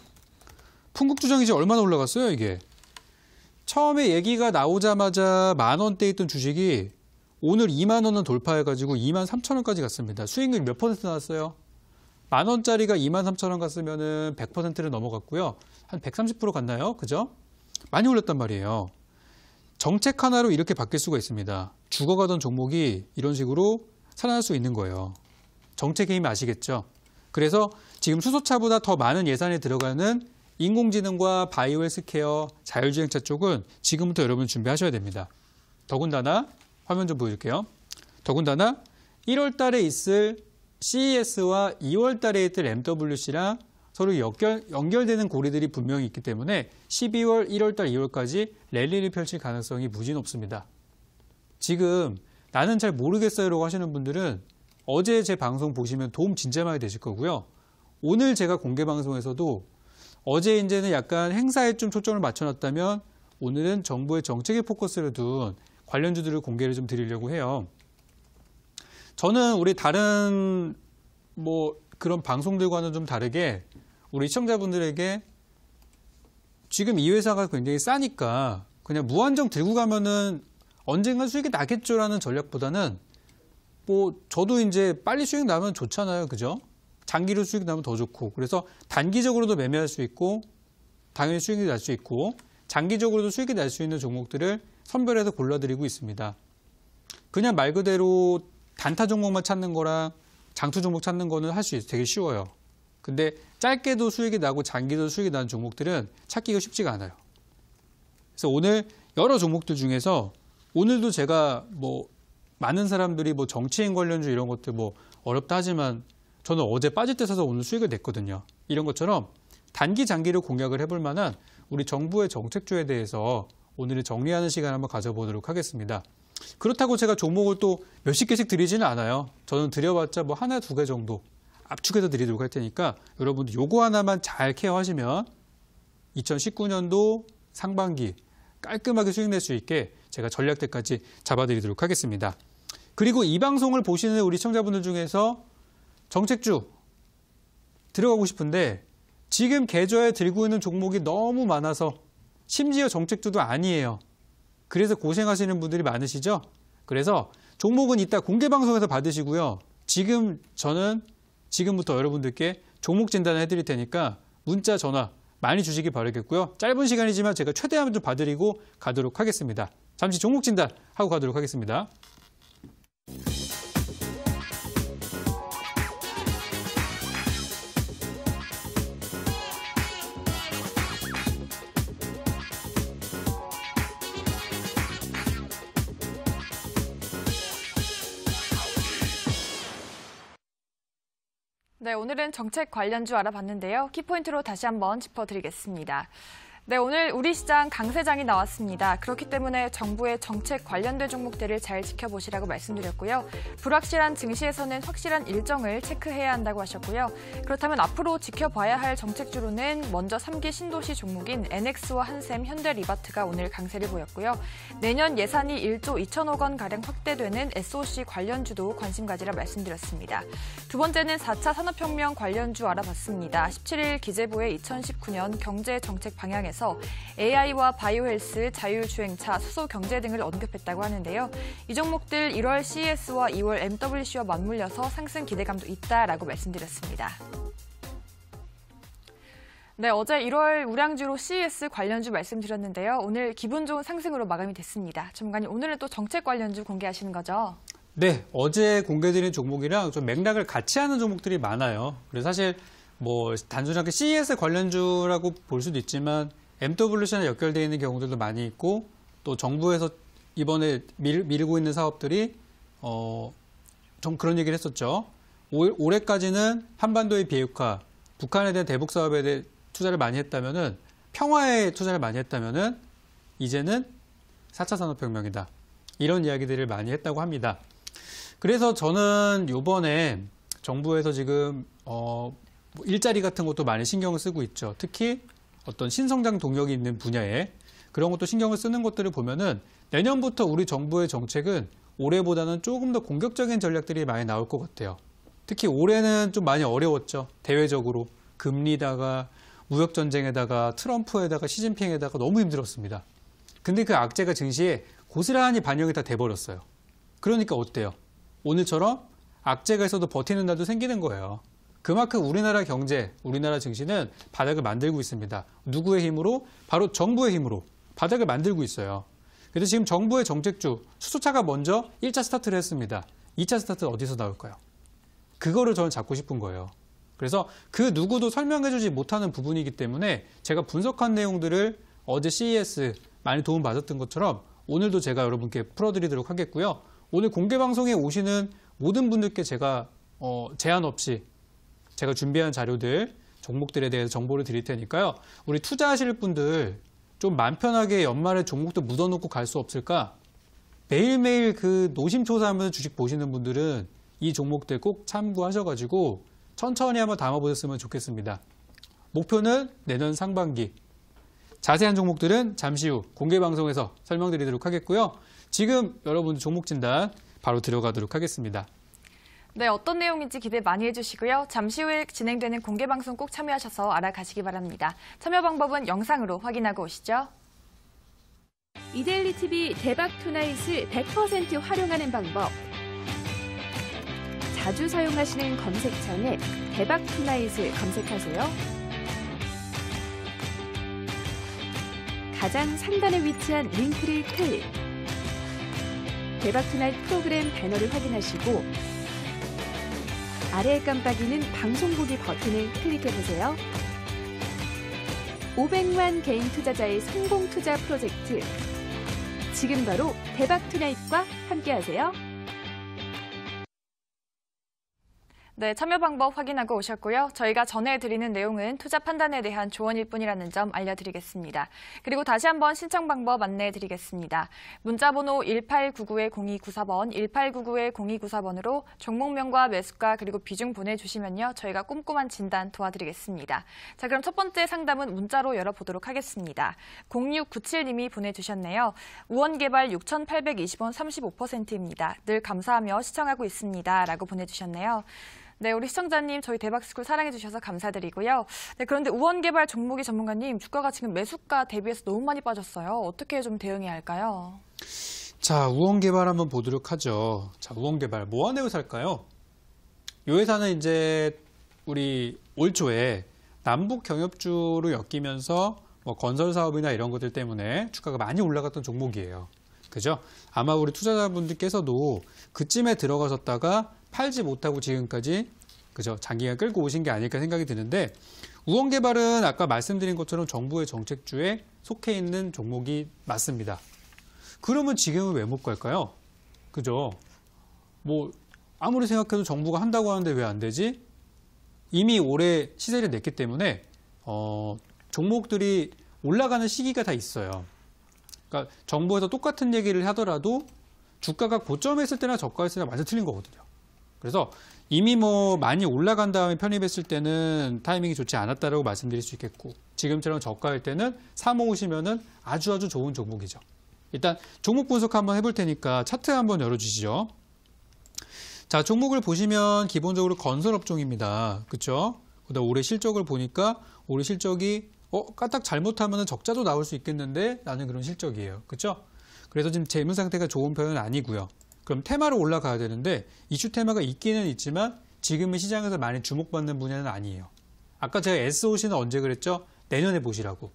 Speaker 2: 풍국주정이 이제 얼마나 올라갔어요, 이게? 처음에 얘기가 나오자마자 10,000원대 있던 주식이 오늘 20,000원은 돌파해가지고 23,000원까지 갔습니다. 수익률 몇 퍼센트 나왔어요? 10,000원짜리가 23,000원 갔으면은 100%를 넘어갔고요. 한 130% 갔나요? 그죠? 많이 올렸단 말이에요. 정책 하나로 이렇게 바뀔 수가 있습니다. 죽어가던 종목이 이런 식으로 살아날 수 있는 거예요. 정책의 힘 아시겠죠? 그래서 지금 수소차보다 더 많은 예산이 들어가는 인공지능과 바이오 헬스케어, 자율주행차 쪽은 지금부터 여러분 준비하셔야 됩니다. 더군다나 화면 좀 보여줄게요. 더군다나 1월 달에 있을 CES와 2월 달에 있을 MWC랑 서로 연결되는 고리들이 분명히 있기 때문에 12월, 1월 달, 2월까지 랠리를 펼칠 가능성이 무지 높습니다. 지금 나는 잘 모르겠어요라고 하시는 분들은 어제 제 방송 보시면 도움 진짜 많이 되실 거고요. 오늘 제가 공개 방송에서도 어제 이제는 약간 행사에 좀 초점을 맞춰놨다면 오늘은 정부의 정책에 포커스를 둔 관련주들을 공개를 좀 드리려고 해요. 저는 우리 다른 그런 방송들과는 좀 다르게 우리 시청자분들에게 지금 이 회사가 굉장히 싸니까 그냥 무한정 들고 가면은 언젠간 수익이 나겠죠라는 전략보다는 저도 이제 빨리 수익 나면 좋잖아요. 그죠? 장기로 수익 나면 더 좋고 그래서 단기적으로도 매매할 수 있고 당연히 수익이 날 수 있고 장기적으로도 수익이 날 수 있는 종목들을 선별해서 골라드리고 있습니다. 그냥 말 그대로 단타 종목만 찾는 거랑 장투 종목 찾는 거는 할 수 있어요. 되게 쉬워요. 근데 짧게도 수익이 나고 장기도 수익이 나는 종목들은 찾기가 쉽지가 않아요. 그래서 오늘 여러 종목들 중에서 오늘도 제가 많은 사람들이 정치인 관련주 이런 것들 어렵다 하지만 저는 어제 빠질 때 사서 오늘 수익을 냈거든요. 이런 것처럼 단기 장기를 공략을 해볼 만한 우리 정부의 정책주에 대해서 오늘은 정리하는 시간 한번 가져보도록 하겠습니다. 그렇다고 제가 종목을 또 몇십 개씩 드리지는 않아요. 저는 드려봤자 하나, 두 개 정도. 압축해서 드리도록 할 테니까 여러분들 요거 하나만 잘 케어하시면 2019년도 상반기 깔끔하게 수익 낼 수 있게 제가 전략들까지 잡아드리도록 하겠습니다. 그리고 이 방송을 보시는 우리 시청자분들 중에서 정책주 들어가고 싶은데 지금 계좌에 들고 있는 종목이 너무 많아서 심지어 정책주도 아니에요. 그래서 고생하시는 분들이 많으시죠? 그래서 종목은 이따 공개 방송에서 받으시고요. 저는 지금부터 여러분들께 종목 진단을 해드릴 테니까 문자, 전화 많이 주시기 바라겠고요. 짧은 시간이지만 제가 최대한 좀 봐드리고 가도록 하겠습니다. 잠시 종목 진단 하고 가도록 하겠습니다.
Speaker 1: 네, 오늘은 정책 관련주 알아봤는데요. 키포인트로 다시 한번 짚어드리겠습니다. 네, 오늘 우리 시장 강세장이 나왔습니다. 그렇기 때문에 정부의 정책 관련된 종목들을 잘 지켜보시라고 말씀드렸고요. 불확실한 증시에서는 확실한 일정을 체크해야 한다고 하셨고요. 그렇다면 앞으로 지켜봐야 할 정책주로는 먼저 3기 신도시 종목인 NX와 한샘, 현대리바트가 오늘 강세를 보였고요. 내년 예산이 1조 2천억 원가량 확대되는 SOC 관련주도 관심 가지라 말씀드렸습니다. 두 번째는 4차 산업혁명 관련주 알아봤습니다. 17일 기재부의 2019년 경제정책 방향에서 AI와 바이오헬스, 자율주행차, 수소경제 등을 언급했다고 하는데요. 이 종목들 1월 CES와 2월 MWC와 맞물려서 상승 기대감도 있다라고 말씀드렸습니다. 네, 어제 1월 우량주로 CES 관련주 말씀드렸는데요. 오늘 기분 좋은 상승으로 마감이 됐습니다. 전문가님, 오늘은 또 정책 관련주 공개하시는 거죠?
Speaker 2: 네, 어제 공개드린 종목이랑 좀 맥락을 같이 하는 종목들이 많아요. 그래서 사실 단순하게 CES 관련주라고 볼 수도 있지만 MWC랑 연결되어 있는 경우들도 많이 있고 또 정부에서 이번에 미루고 있는 사업들이 좀 그런 얘기를 했었죠. 올해까지는 한반도의 비핵화, 북한에 대한 대북 사업에 대해 투자를 많이 했다면은 평화에 투자를 많이 했다면은 이제는 4차 산업혁명이다. 이런 이야기들을 많이 했다고 합니다. 그래서 저는 이번에 정부에서 지금 일자리 같은 것도 많이 신경을 쓰고 있죠. 특히 어떤 신성장 동력이 있는 분야에 그런 것도 신경을 쓰는 것들을 보면은 내년부터 우리 정부의 정책은 올해보다는 조금 더 공격적인 전략들이 많이 나올 것 같아요. 특히 올해는 좀 많이 어려웠죠. 대외적으로 금리다가 무역전쟁에다가 트럼프에다가 시진핑에다가 너무 힘들었습니다. 근데 그 악재가 증시에 고스란히 반영이 다 돼버렸어요. 그러니까 어때요? 오늘처럼 악재가 있어도 버티는 날도 생기는 거예요. 그만큼 우리나라 경제, 우리나라 증시는 바닥을 만들고 있습니다. 누구의 힘으로? 바로 정부의 힘으로 바닥을 만들고 있어요. 그래서 지금 정부의 정책주, 수소차가 먼저 1차 스타트를 했습니다. 2차 스타트 어디서 나올까요? 그거를 저는 잡고 싶은 거예요. 그래서 그 누구도 설명해주지 못하는 부분이기 때문에 제가 분석한 내용들을 어제 CES 많이 도움받았던 것처럼 오늘도 제가 여러분께 풀어드리도록 하겠고요. 오늘 공개방송에 오시는 모든 분들께 제가 제한 없이 제가 준비한 자료들, 종목들에 대해서 정보를 드릴 테니까요. 우리 투자하실 분들 좀 마음 편하게 연말에 종목도 묻어놓고 갈 수 없을까? 매일매일 그 노심초사하면서 주식 보시는 분들은 이 종목들 꼭 참고하셔가지고 천천히 한번 담아보셨으면 좋겠습니다. 목표는 내년 상반기. 자세한 종목들은 잠시 후 공개방송에서 설명드리도록 하겠고요. 지금 여러분들 종목 진단 바로 들어가도록 하겠습니다.
Speaker 1: 네, 어떤 내용인지 기대 많이 해주시고요. 잠시 후에 진행되는 공개방송 꼭 참여하셔서 알아가시기 바랍니다. 참여 방법은 영상으로 확인하고 오시죠.
Speaker 3: 이데일리 TV 대박 투나잇을 100% 활용하는 방법. 자주 사용하시는 검색창에 대박 투나잇을 검색하세요. 가장 상단에 위치한 링크를 클릭. 대박 투나잇 프로그램 배너를 확인하시고 아래에 깜빡이는 방송 보기 버튼을 클릭해보세요. 500만 개인 투자자의 성공 투자 프로젝트. 지금 바로 대박 투나잇과 함께하세요.
Speaker 1: 네, 참여 방법 확인하고 오셨고요. 저희가 전해드리는 내용은 투자 판단에 대한 조언일 뿐이라는 점 알려드리겠습니다. 그리고 다시 한번 신청 방법 안내해드리겠습니다. 문자번호 1899-0294번, 1899-0294번으로 종목명과 매수가 그리고 비중 보내주시면요. 저희가 꼼꼼한 진단 도와드리겠습니다. 자, 그럼 첫 번째 상담은 문자로 열어보도록 하겠습니다. 0697님이 보내주셨네요. 우원개발 6,820원 35%입니다. 늘 감사하며 시청하고 있습니다. 라고 보내주셨네요. 네, 우리 시청자님 저희 대박스쿨 사랑해주셔서 감사드리고요. 네, 그런데 우원개발 종목이 전문가님 주가가 지금 매수가 대비해서 너무 많이 빠졌어요. 어떻게 좀 대응해야 할까요?
Speaker 2: 자, 우원개발 한번 보도록 하죠. 자, 우원개발 뭐 하는 회사일까요? 이 회사는 이제 우리 올 초에 남북 경협주로 엮이면서 뭐 건설 사업이나 이런 것들 때문에 주가가 많이 올라갔던 종목이에요. 그죠? 아마 우리 투자자분들께서도 그쯤에 들어가셨다가 팔지 못하고 지금까지 그죠? 장기간 끌고 오신 게 아닐까 생각이 드는데 우원개발은 아까 말씀드린 것처럼 정부의 정책주에 속해 있는 종목이 맞습니다. 그러면 지금은 왜 못 갈까요? 그죠? 뭐 아무리 생각해도 정부가 한다고 하는데 왜 안 되지? 이미 올해 시세를 냈기 때문에 종목들이 올라가는 시기가 다 있어요. 그러니까 정부에서 똑같은 얘기를 하더라도 주가가 고점에 있을 때나 저가에 있을 때나 완전 틀린 거거든요. 그래서 이미 뭐 많이 올라간 다음에 편입했을 때는 타이밍이 좋지 않았다라고 말씀드릴 수 있겠고 지금처럼 저가일 때는 사 모으시면은 아주 좋은 종목이죠. 일단 종목 분석 한번 해볼 테니까 차트 한번 열어주시죠. 자, 종목을 보시면 기본적으로 건설업종입니다. 그렇죠? 그다음 올해 실적을 보니까 올해 실적이 까딱 잘못하면 적자도 나올 수 있겠는데 라는 그런 실적이에요. 그렇죠? 그래서 지금 재무 상태가 좋은 편은 아니고요. 그럼 테마로 올라가야 되는데 이슈 테마가 있기는 있지만 지금은 시장에서 많이 주목받는 분야는 아니에요. 아까 제가 SOC는 언제 그랬죠? 내년에 보시라고.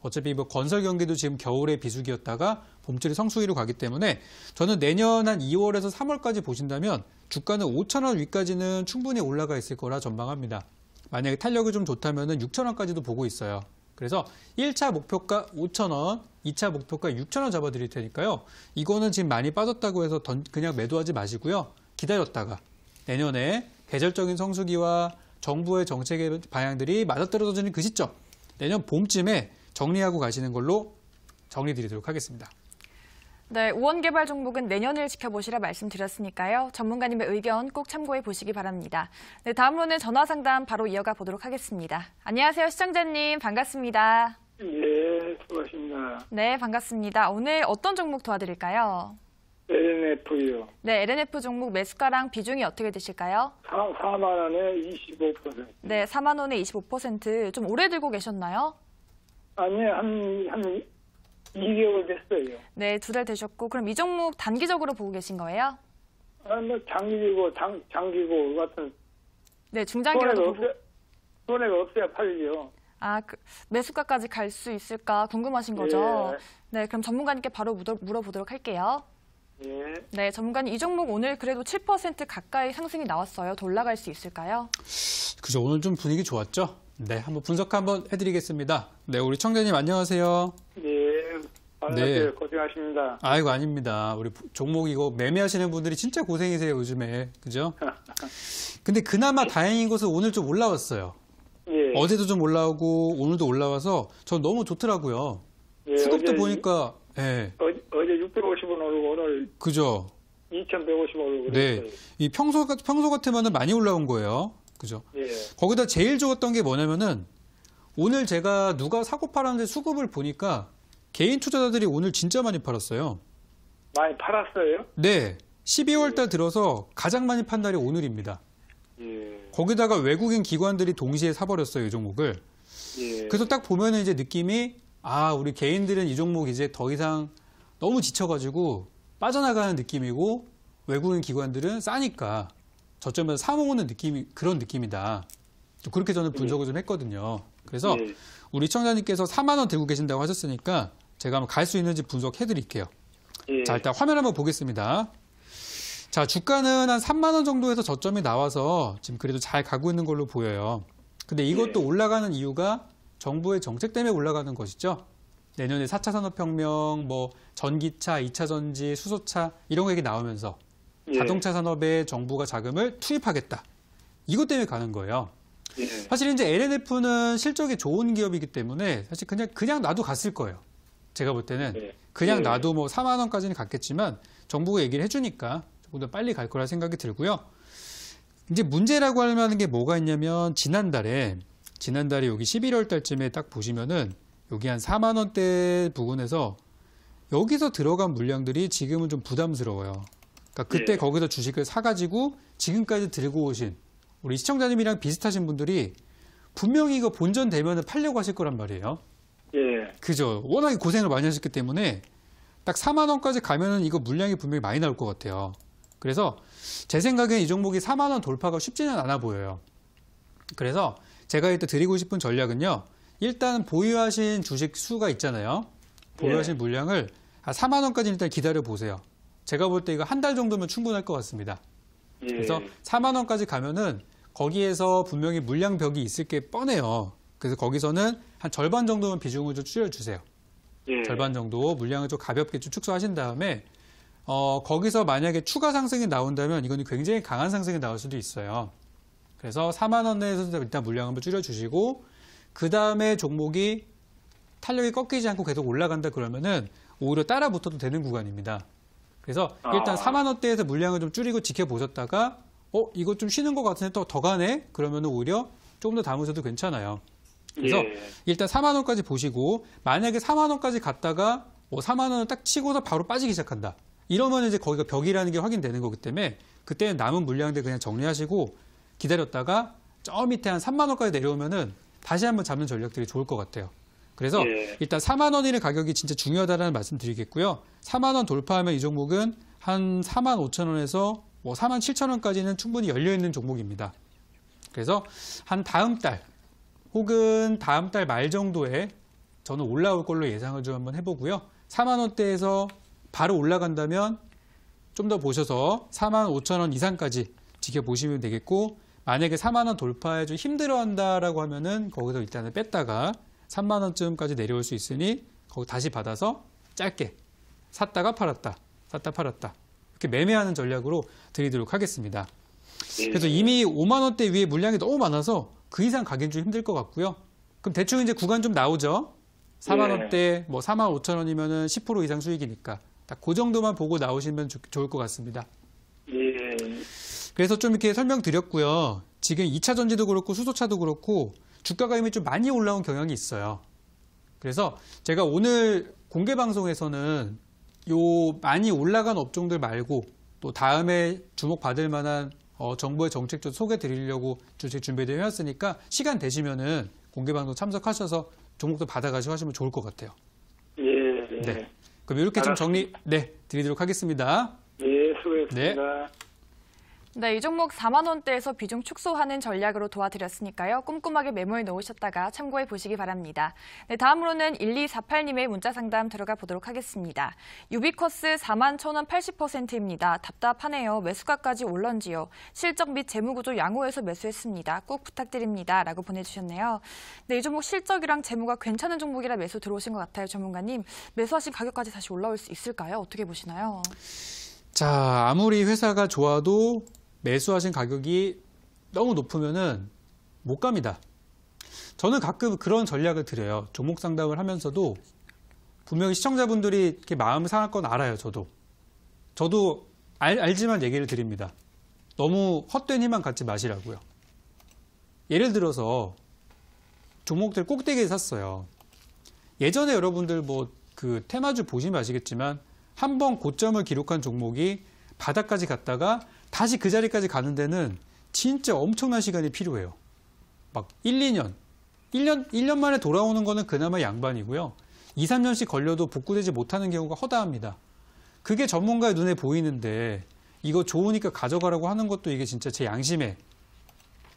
Speaker 2: 어차피 뭐 건설 경기도 지금 겨울에 비수기였다가 봄철에 성수기로 가기 때문에 저는 내년 한 2월에서 3월까지 보신다면 주가는 5,000원 위까지는 충분히 올라가 있을 거라 전망합니다. 만약에 탄력이 좀 좋다면 6,000원까지도 보고 있어요. 그래서 1차 목표가 5,000원, 2차 목표가 6,000원 잡아드릴 테니까요. 이거는 지금 많이 빠졌다고 해서 그냥 매도하지 마시고요. 기다렸다가 내년에 계절적인 성수기와 정부의 정책의 방향들이 맞아떨어지는 그 시점, 내년 봄쯤에 정리하고 가시는 걸로 정리드리도록 하겠습니다.
Speaker 1: 네, 우원개발 종목은 내년을 지켜보시라 말씀드렸으니까요. 전문가님의 의견 꼭 참고해 보시기 바랍니다. 네, 다음으로는 전화 상담 바로 이어가 보도록 하겠습니다. 안녕하세요, 시청자님. 반갑습니다.
Speaker 4: 네, 수고하십니다.
Speaker 1: 네, 반갑습니다. 오늘 어떤 종목 도와드릴까요?
Speaker 4: LNF요.
Speaker 1: 네, LNF 종목 매수가랑 비중이 어떻게 되실까요?
Speaker 4: 4만 원에 25%.
Speaker 1: 네, 4만 원에 25%. 좀 오래 들고 계셨나요?
Speaker 4: 아니, 한 2개월 됐어요.
Speaker 1: 네, 2달 되셨고. 그럼 이 종목 단기적으로 보고 계신 거예요?
Speaker 4: 뭐 장기고 같은.
Speaker 1: 네, 중장기라도 보고.
Speaker 4: 손해가 없어야 팔죠.
Speaker 1: 아, 매수가까지 갈 수 있을까 궁금하신 거죠?
Speaker 4: 예.
Speaker 1: 네, 그럼 전문가님께 바로 물어보도록 할게요.
Speaker 4: 예.
Speaker 1: 네, 전문가님 이 종목 오늘 그래도 7% 가까이 상승이 나왔어요. 더 올라갈 수 있을까요?
Speaker 2: 그죠? 오늘 좀 분위기 좋았죠? 네, 한번 분석 한번 해드리겠습니다. 네, 우리 청자님 안녕하세요.
Speaker 4: 예.
Speaker 2: 네.
Speaker 4: 고생하십니다.
Speaker 2: 아이고, 아닙니다. 우리 종목 이거 매매하시는 분들이 진짜 고생이세요, 요즘에. 그죠? 근데 그나마 다행인 것은 오늘 좀 올라왔어요.
Speaker 4: 예.
Speaker 2: 어제도 좀 올라오고 오늘도 올라와서 전 너무 좋더라고요.
Speaker 4: 예,
Speaker 2: 수급도 보니까, 예.
Speaker 4: 어제 650원 오르고 오늘
Speaker 2: 그죠?
Speaker 4: 2,150원 오르고
Speaker 2: 네.
Speaker 4: 그랬어요.
Speaker 2: 이 평소 같으면 많이 올라온 거예요. 그죠?
Speaker 4: 예.
Speaker 2: 거기다 제일 좋았던 게 뭐냐면은 오늘 제가 누가 사고 팔았는데 수급을 보니까 개인 투자자들이 오늘 진짜 많이 팔았어요.
Speaker 4: 많이 팔았어요?
Speaker 2: 네. 12월 달 들어서 가장 많이 판 날이 오늘입니다.
Speaker 4: 예.
Speaker 2: 거기다가 외국인 기관들이 동시에 사버렸어요, 이 종목을.
Speaker 4: 예.
Speaker 2: 그래서 딱 보면은 이제 느낌이 우리 개인들은 이 종목 이제 더 이상 너무 지쳐가지고 빠져나가는 느낌이고 외국인 기관들은 싸니까 저점에서 사모으는 그런 느낌이다. 그렇게 저는 분석을 좀 했거든요. 그래서
Speaker 4: 예.
Speaker 2: 우리 시청자님께서 4만 원 들고 계신다고 하셨으니까 제가 한번 갈 수 있는지 분석해 드릴게요.
Speaker 4: 예.
Speaker 2: 자, 일단 화면 한번 보겠습니다. 자, 주가는 한 3만 원 정도에서 저점이 나와서 지금 그래도 잘 가고 있는 걸로 보여요. 근데 이것도 올라가는 이유가 정부의 정책 때문에 올라가는 것이죠. 내년에 4차 산업혁명, 뭐 전기차, 2차 전지, 수소차 이런 거 얘기 나오면서
Speaker 4: 예.
Speaker 2: 자동차 산업에 정부가 자금을 투입하겠다. 이것 때문에 가는 거예요.
Speaker 4: 예.
Speaker 2: 사실 이제 LNF는 실적이 좋은 기업이기 때문에 사실 그냥 놔도 갔을 거예요. 제가 볼 때는
Speaker 4: 예.
Speaker 2: 그냥
Speaker 4: 예.
Speaker 2: 놔도 뭐 4만 원까지는 갔겠지만 정부가 얘기를 해주니까 조금 더 빨리 갈 거라 생각이 들고요. 이제 문제라고 할 만한 게 뭐가 있냐면 지난달에 여기 11월 달쯤에 딱 보시면은 여기 한 4만 원대 부근에서 여기서 들어간 물량들이 지금은 좀 부담스러워요. 그러니까 그때
Speaker 4: 예.
Speaker 2: 거기서 주식을 사가지고 지금까지 들고 오신 우리 시청자님이랑 비슷하신 분들이 분명히 이거 본전되면은 팔려고 하실 거란 말이에요.
Speaker 4: 예.
Speaker 2: 그죠? 워낙에 고생을 많이 하셨기 때문에 딱 4만 원까지 가면은 이거 물량이 분명히 많이 나올 것 같아요. 그래서 제 생각엔 이 종목이 4만 원 돌파가 쉽지는 않아 보여요. 그래서 제가 일단 드리고 싶은 전략은요. 일단 보유하신 주식 수가 있잖아요. 보유하신 물량을 한 4만 원까지 일단 기다려 보세요. 제가 볼 때 이거 한 달 정도면 충분할 것 같습니다.
Speaker 4: 예.
Speaker 2: 그래서 4만 원까지 가면은 거기에서 분명히 물량벽이 있을 게 뻔해요. 그래서 거기서는 한 절반 정도만 비중을 좀 줄여주세요.
Speaker 4: 예.
Speaker 2: 절반 정도 물량을 좀 가볍게 좀 축소하신 다음에 거기서 만약에 추가 상승이 나온다면 이건 굉장히 강한 상승이 나올 수도 있어요. 그래서 4만 원 내에서 일단 물량 한번 줄여주시고 그 다음에 종목이 탄력이 꺾이지 않고 계속 올라간다 그러면은 오히려 따라 붙어도 되는 구간입니다. 그래서 일단 4만 원대에서 물량을 좀 줄이고 지켜보셨다가 이거 좀 쉬는 것 같은데 또 더 가네? 그러면은 오히려 조금 더 담으셔도 괜찮아요. 그래서
Speaker 4: 예.
Speaker 2: 일단 4만 원까지 보시고 만약에 4만 원까지 갔다가 4만 원을 딱 치고서 바로 빠지기 시작한다. 이러면 이제 거기가 벽이라는 게 확인되는 거기 때문에 그때는 남은 물량들 그냥 정리하시고 기다렸다가 저 밑에 한 3만 원까지 내려오면은 다시 한번 잡는 전략들이 좋을 것 같아요. 그래서
Speaker 4: 예.
Speaker 2: 일단 4만 원이라는 가격이 진짜 중요하다는 말씀 드리겠고요. 4만 원 돌파하면 이 종목은 한 4만 5천 원에서 4만 7천 원까지는 충분히 열려있는 종목입니다. 그래서 한 다음 달 혹은 다음 달 말 정도에 저는 올라올 걸로 예상을 좀 한번 해보고요. 4만 원대에서 바로 올라간다면 좀 더 보셔서 4만 5천 원 이상까지 지켜보시면 되겠고 만약에 4만 원 돌파에 좀 힘들어한다라고 하면은 거기서 일단은 뺐다가 3만 원쯤까지 내려올 수 있으니 거기 다시 받아서 짧게 샀다가 팔았다, 샀다 팔았다 이렇게 매매하는 전략으로 드리도록 하겠습니다.
Speaker 4: 예.
Speaker 2: 그래서 이미 5만 원대 위에 물량이 너무 많아서 그 이상 가긴 좀 힘들 것 같고요. 그럼 대충 이제 구간 좀 나오죠. 4만 원대, 4만 5천 원이면은 10% 이상 수익이니까 딱 그 정도만 보고 나오시면 좋을 것 같습니다.
Speaker 4: 예.
Speaker 2: 그래서 좀 이렇게 설명드렸고요. 지금 2차 전지도 그렇고 수소차도 그렇고 주가가 이미 좀 많이 올라온 경향이 있어요. 그래서 제가 오늘 공개 방송에서는 요 많이 올라간 업종들 말고 또 다음에 주목받을 만한 정부의 정책 좀 소개 드리려고 주식 준비되어 해왔으니까 시간 되시면은 공개 방송 참석하셔서 종목도 받아가시고 하시면 좋을 것 같아요.
Speaker 4: 예.
Speaker 2: 네. 그럼 이렇게 좀 정리 드리도록 하겠습니다.
Speaker 4: 예, 수고했습니다.
Speaker 1: 네, 이 종목 4만 원대에서 비중 축소하는 전략으로 도와드렸으니까요. 꼼꼼하게 메모해 놓으셨다가 참고해 보시기 바랍니다. 네, 다음으로는 1248님의 문자 상담 들어가 보도록 하겠습니다. 유비커스 4만 1,000원 80%입니다. 답답하네요. 매수가까지 올런지요. 실적 및 재무구조 양호해서 매수했습니다. 꼭 부탁드립니다. 라고 보내주셨네요. 네, 이 종목 실적이랑 재무가 괜찮은 종목이라 매수 들어오신 것 같아요. 전문가님. 매수하신 가격까지 다시 올라올 수 있을까요? 어떻게 보시나요?
Speaker 2: 자, 아무리 회사가 좋아도 매수하신 가격이 너무 높으면은 못 갑니다. 저는 가끔 그런 전략을 드려요. 종목 상담을 하면서도 분명히 시청자분들이 이렇게 마음 상할 건 알아요. 저도 알지만 얘기를 드립니다. 너무 헛된 희망 갖지 마시라고요. 예를 들어서 종목들 꼭대기에 샀어요. 예전에 여러분들 그 테마주 보시면 아시겠지만 한 번 고점을 기록한 종목이 바닥까지 갔다가 다시 그 자리까지 가는 데는 진짜 엄청난 시간이 필요해요. 막 1년 만에 돌아오는 거는 그나마 양반이고요. 2, 3년씩 걸려도 복구되지 못하는 경우가 허다합니다. 그게 전문가의 눈에 보이는데 이거 좋으니까 가져가라고 하는 것도 이게 진짜 제 양심에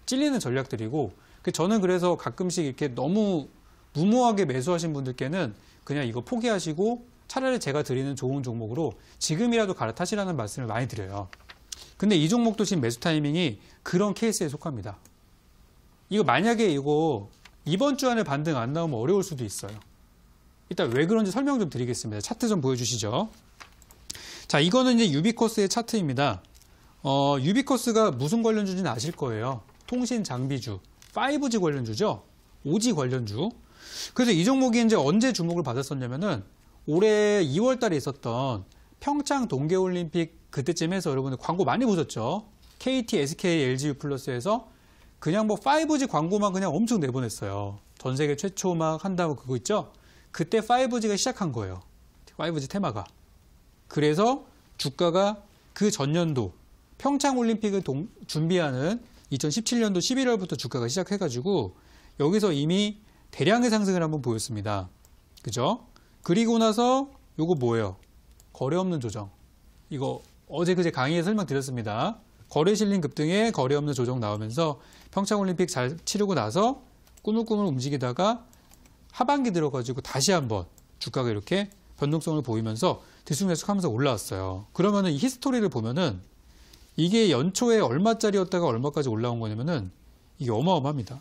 Speaker 2: 찔리는 전략들이고 저는 그래서 가끔씩 이렇게 너무 무모하게 매수하신 분들께는 그냥 이거 포기하시고 차라리 제가 드리는 좋은 종목으로 지금이라도 갈아타시라는 말씀을 많이 드려요. 근데 이 종목도 지금 매수 타이밍이 그런 케이스에 속합니다. 이거 만약에 이번 주 안에 반등 안 나오면 어려울 수도 있어요. 일단 왜 그런지 설명 좀 드리겠습니다. 차트 좀 보여주시죠. 자, 이거는 이제 유비커스의 차트입니다. 유비커스가 무슨 관련주인지는 아실 거예요. 통신 장비주, 5G 관련주죠. 5G 관련주. 그래서 이 종목이 이제 언제 주목을 받았었냐면은 올해 2월 달에 있었던 평창 동계올림픽 그때쯤 해서 여러분들 광고 많이 보셨죠? KT, SK, LG U+에서 그냥 뭐 5G 광고만 그냥 엄청 내보냈어요. 전 세계 최초 막 한다고 그거 있죠? 그때 5G가 시작한 거예요. 5G 테마가. 그래서 주가가 그 전년도 평창올림픽을 준비하는 2017년도 11월부터 주가가 시작해가지고 여기서 이미 대량의 상승을 한번 보였습니다. 그죠? 그리고 나서 요거 뭐예요? 거래 없는 조정. 이거 어제 그제 강의에 설명드렸습니다. 거래 실린 급등에 거래 없는 조정 나오면서 평창올림픽 잘 치르고 나서 꾸물꾸물 움직이다가 하반기 들어가지고 다시 한번 주가가 이렇게 변동성을 보이면서 들쑥날쑥하면서 올라왔어요. 그러면은 이 히스토리를 보면은 이게 연초에 얼마짜리였다가 얼마까지 올라온 거냐면은 이게 어마어마합니다.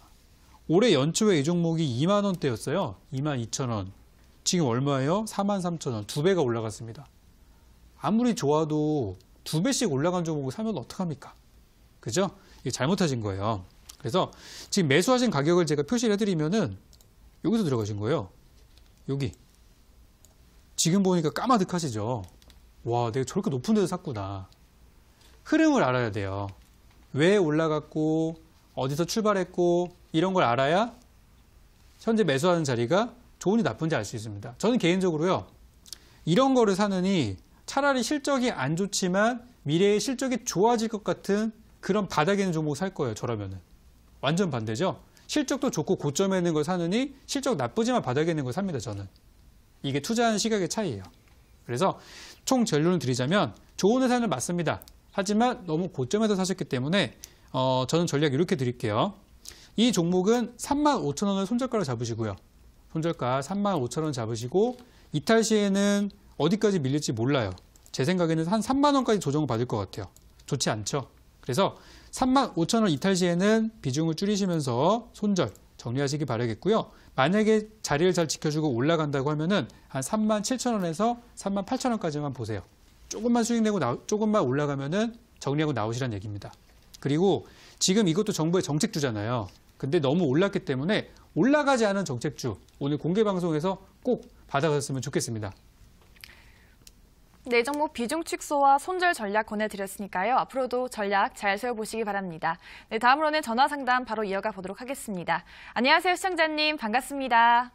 Speaker 2: 올해 연초에 이 종목이 2만 원대였어요. 22,000원. 지금 얼마예요? 43,000원. 2배가 올라갔습니다. 아무리 좋아도 2배씩 올라간 종목을 사면 어떡합니까? 그죠? 이게 잘못하신 거예요. 그래서 지금 매수하신 가격을 제가 표시를 해드리면은 여기서 들어가신 거예요. 여기. 지금 보니까 까마득하시죠? 와, 내가 저렇게 높은 데서 샀구나. 흐름을 알아야 돼요. 왜 올라갔고, 어디서 출발했고, 이런 걸 알아야 현재 매수하는 자리가 좋은지 나쁜지 알 수 있습니다. 저는 개인적으로요, 이런 거를 사느니 차라리 실적이 안 좋지만 미래에 실적이 좋아질 것 같은 그런 바닥에 있는 종목 살 거예요, 저라면은. 완전 반대죠? 실적도 좋고 고점에 있는 걸 사느니 실적 나쁘지만 바닥에 있는 걸 삽니다, 저는. 이게 투자하는 시각의 차이예요. 그래서 총 결론을 드리자면 좋은 회사는 맞습니다. 하지만 너무 고점에서 사셨기 때문에 저는 전략 이렇게 드릴게요. 이 종목은 35,000원을 손절가로 잡으시고요. 손절가 35,000원 잡으시고 이탈 시에는 어디까지 밀릴지 몰라요. 제 생각에는 한 3만 원까지 조정을 받을 것 같아요. 좋지 않죠? 그래서 35,000원 이탈 시에는 비중을 줄이시면서 손절 정리하시기 바라겠고요. 만약에 자리를 잘 지켜주고 올라간다고 하면은 한 37,000원에서 38,000원까지만 보세요. 조금만 수익 내고 조금만 올라가면은 정리하고 나오시란 얘기입니다. 그리고 지금 이것도 정부의 정책주잖아요. 근데 너무 올랐기 때문에 올라가지 않은 정책주 오늘 공개 방송에서 꼭 받아가셨으면 좋겠습니다.
Speaker 1: 네, 종목 비중 축소와 손절 전략 권해드렸으니까요. 앞으로도 전략 잘 세워보시기 바랍니다. 네, 다음으로는 전화 상담 바로 이어가 보도록 하겠습니다. 안녕하세요, 시청자님. 반갑습니다.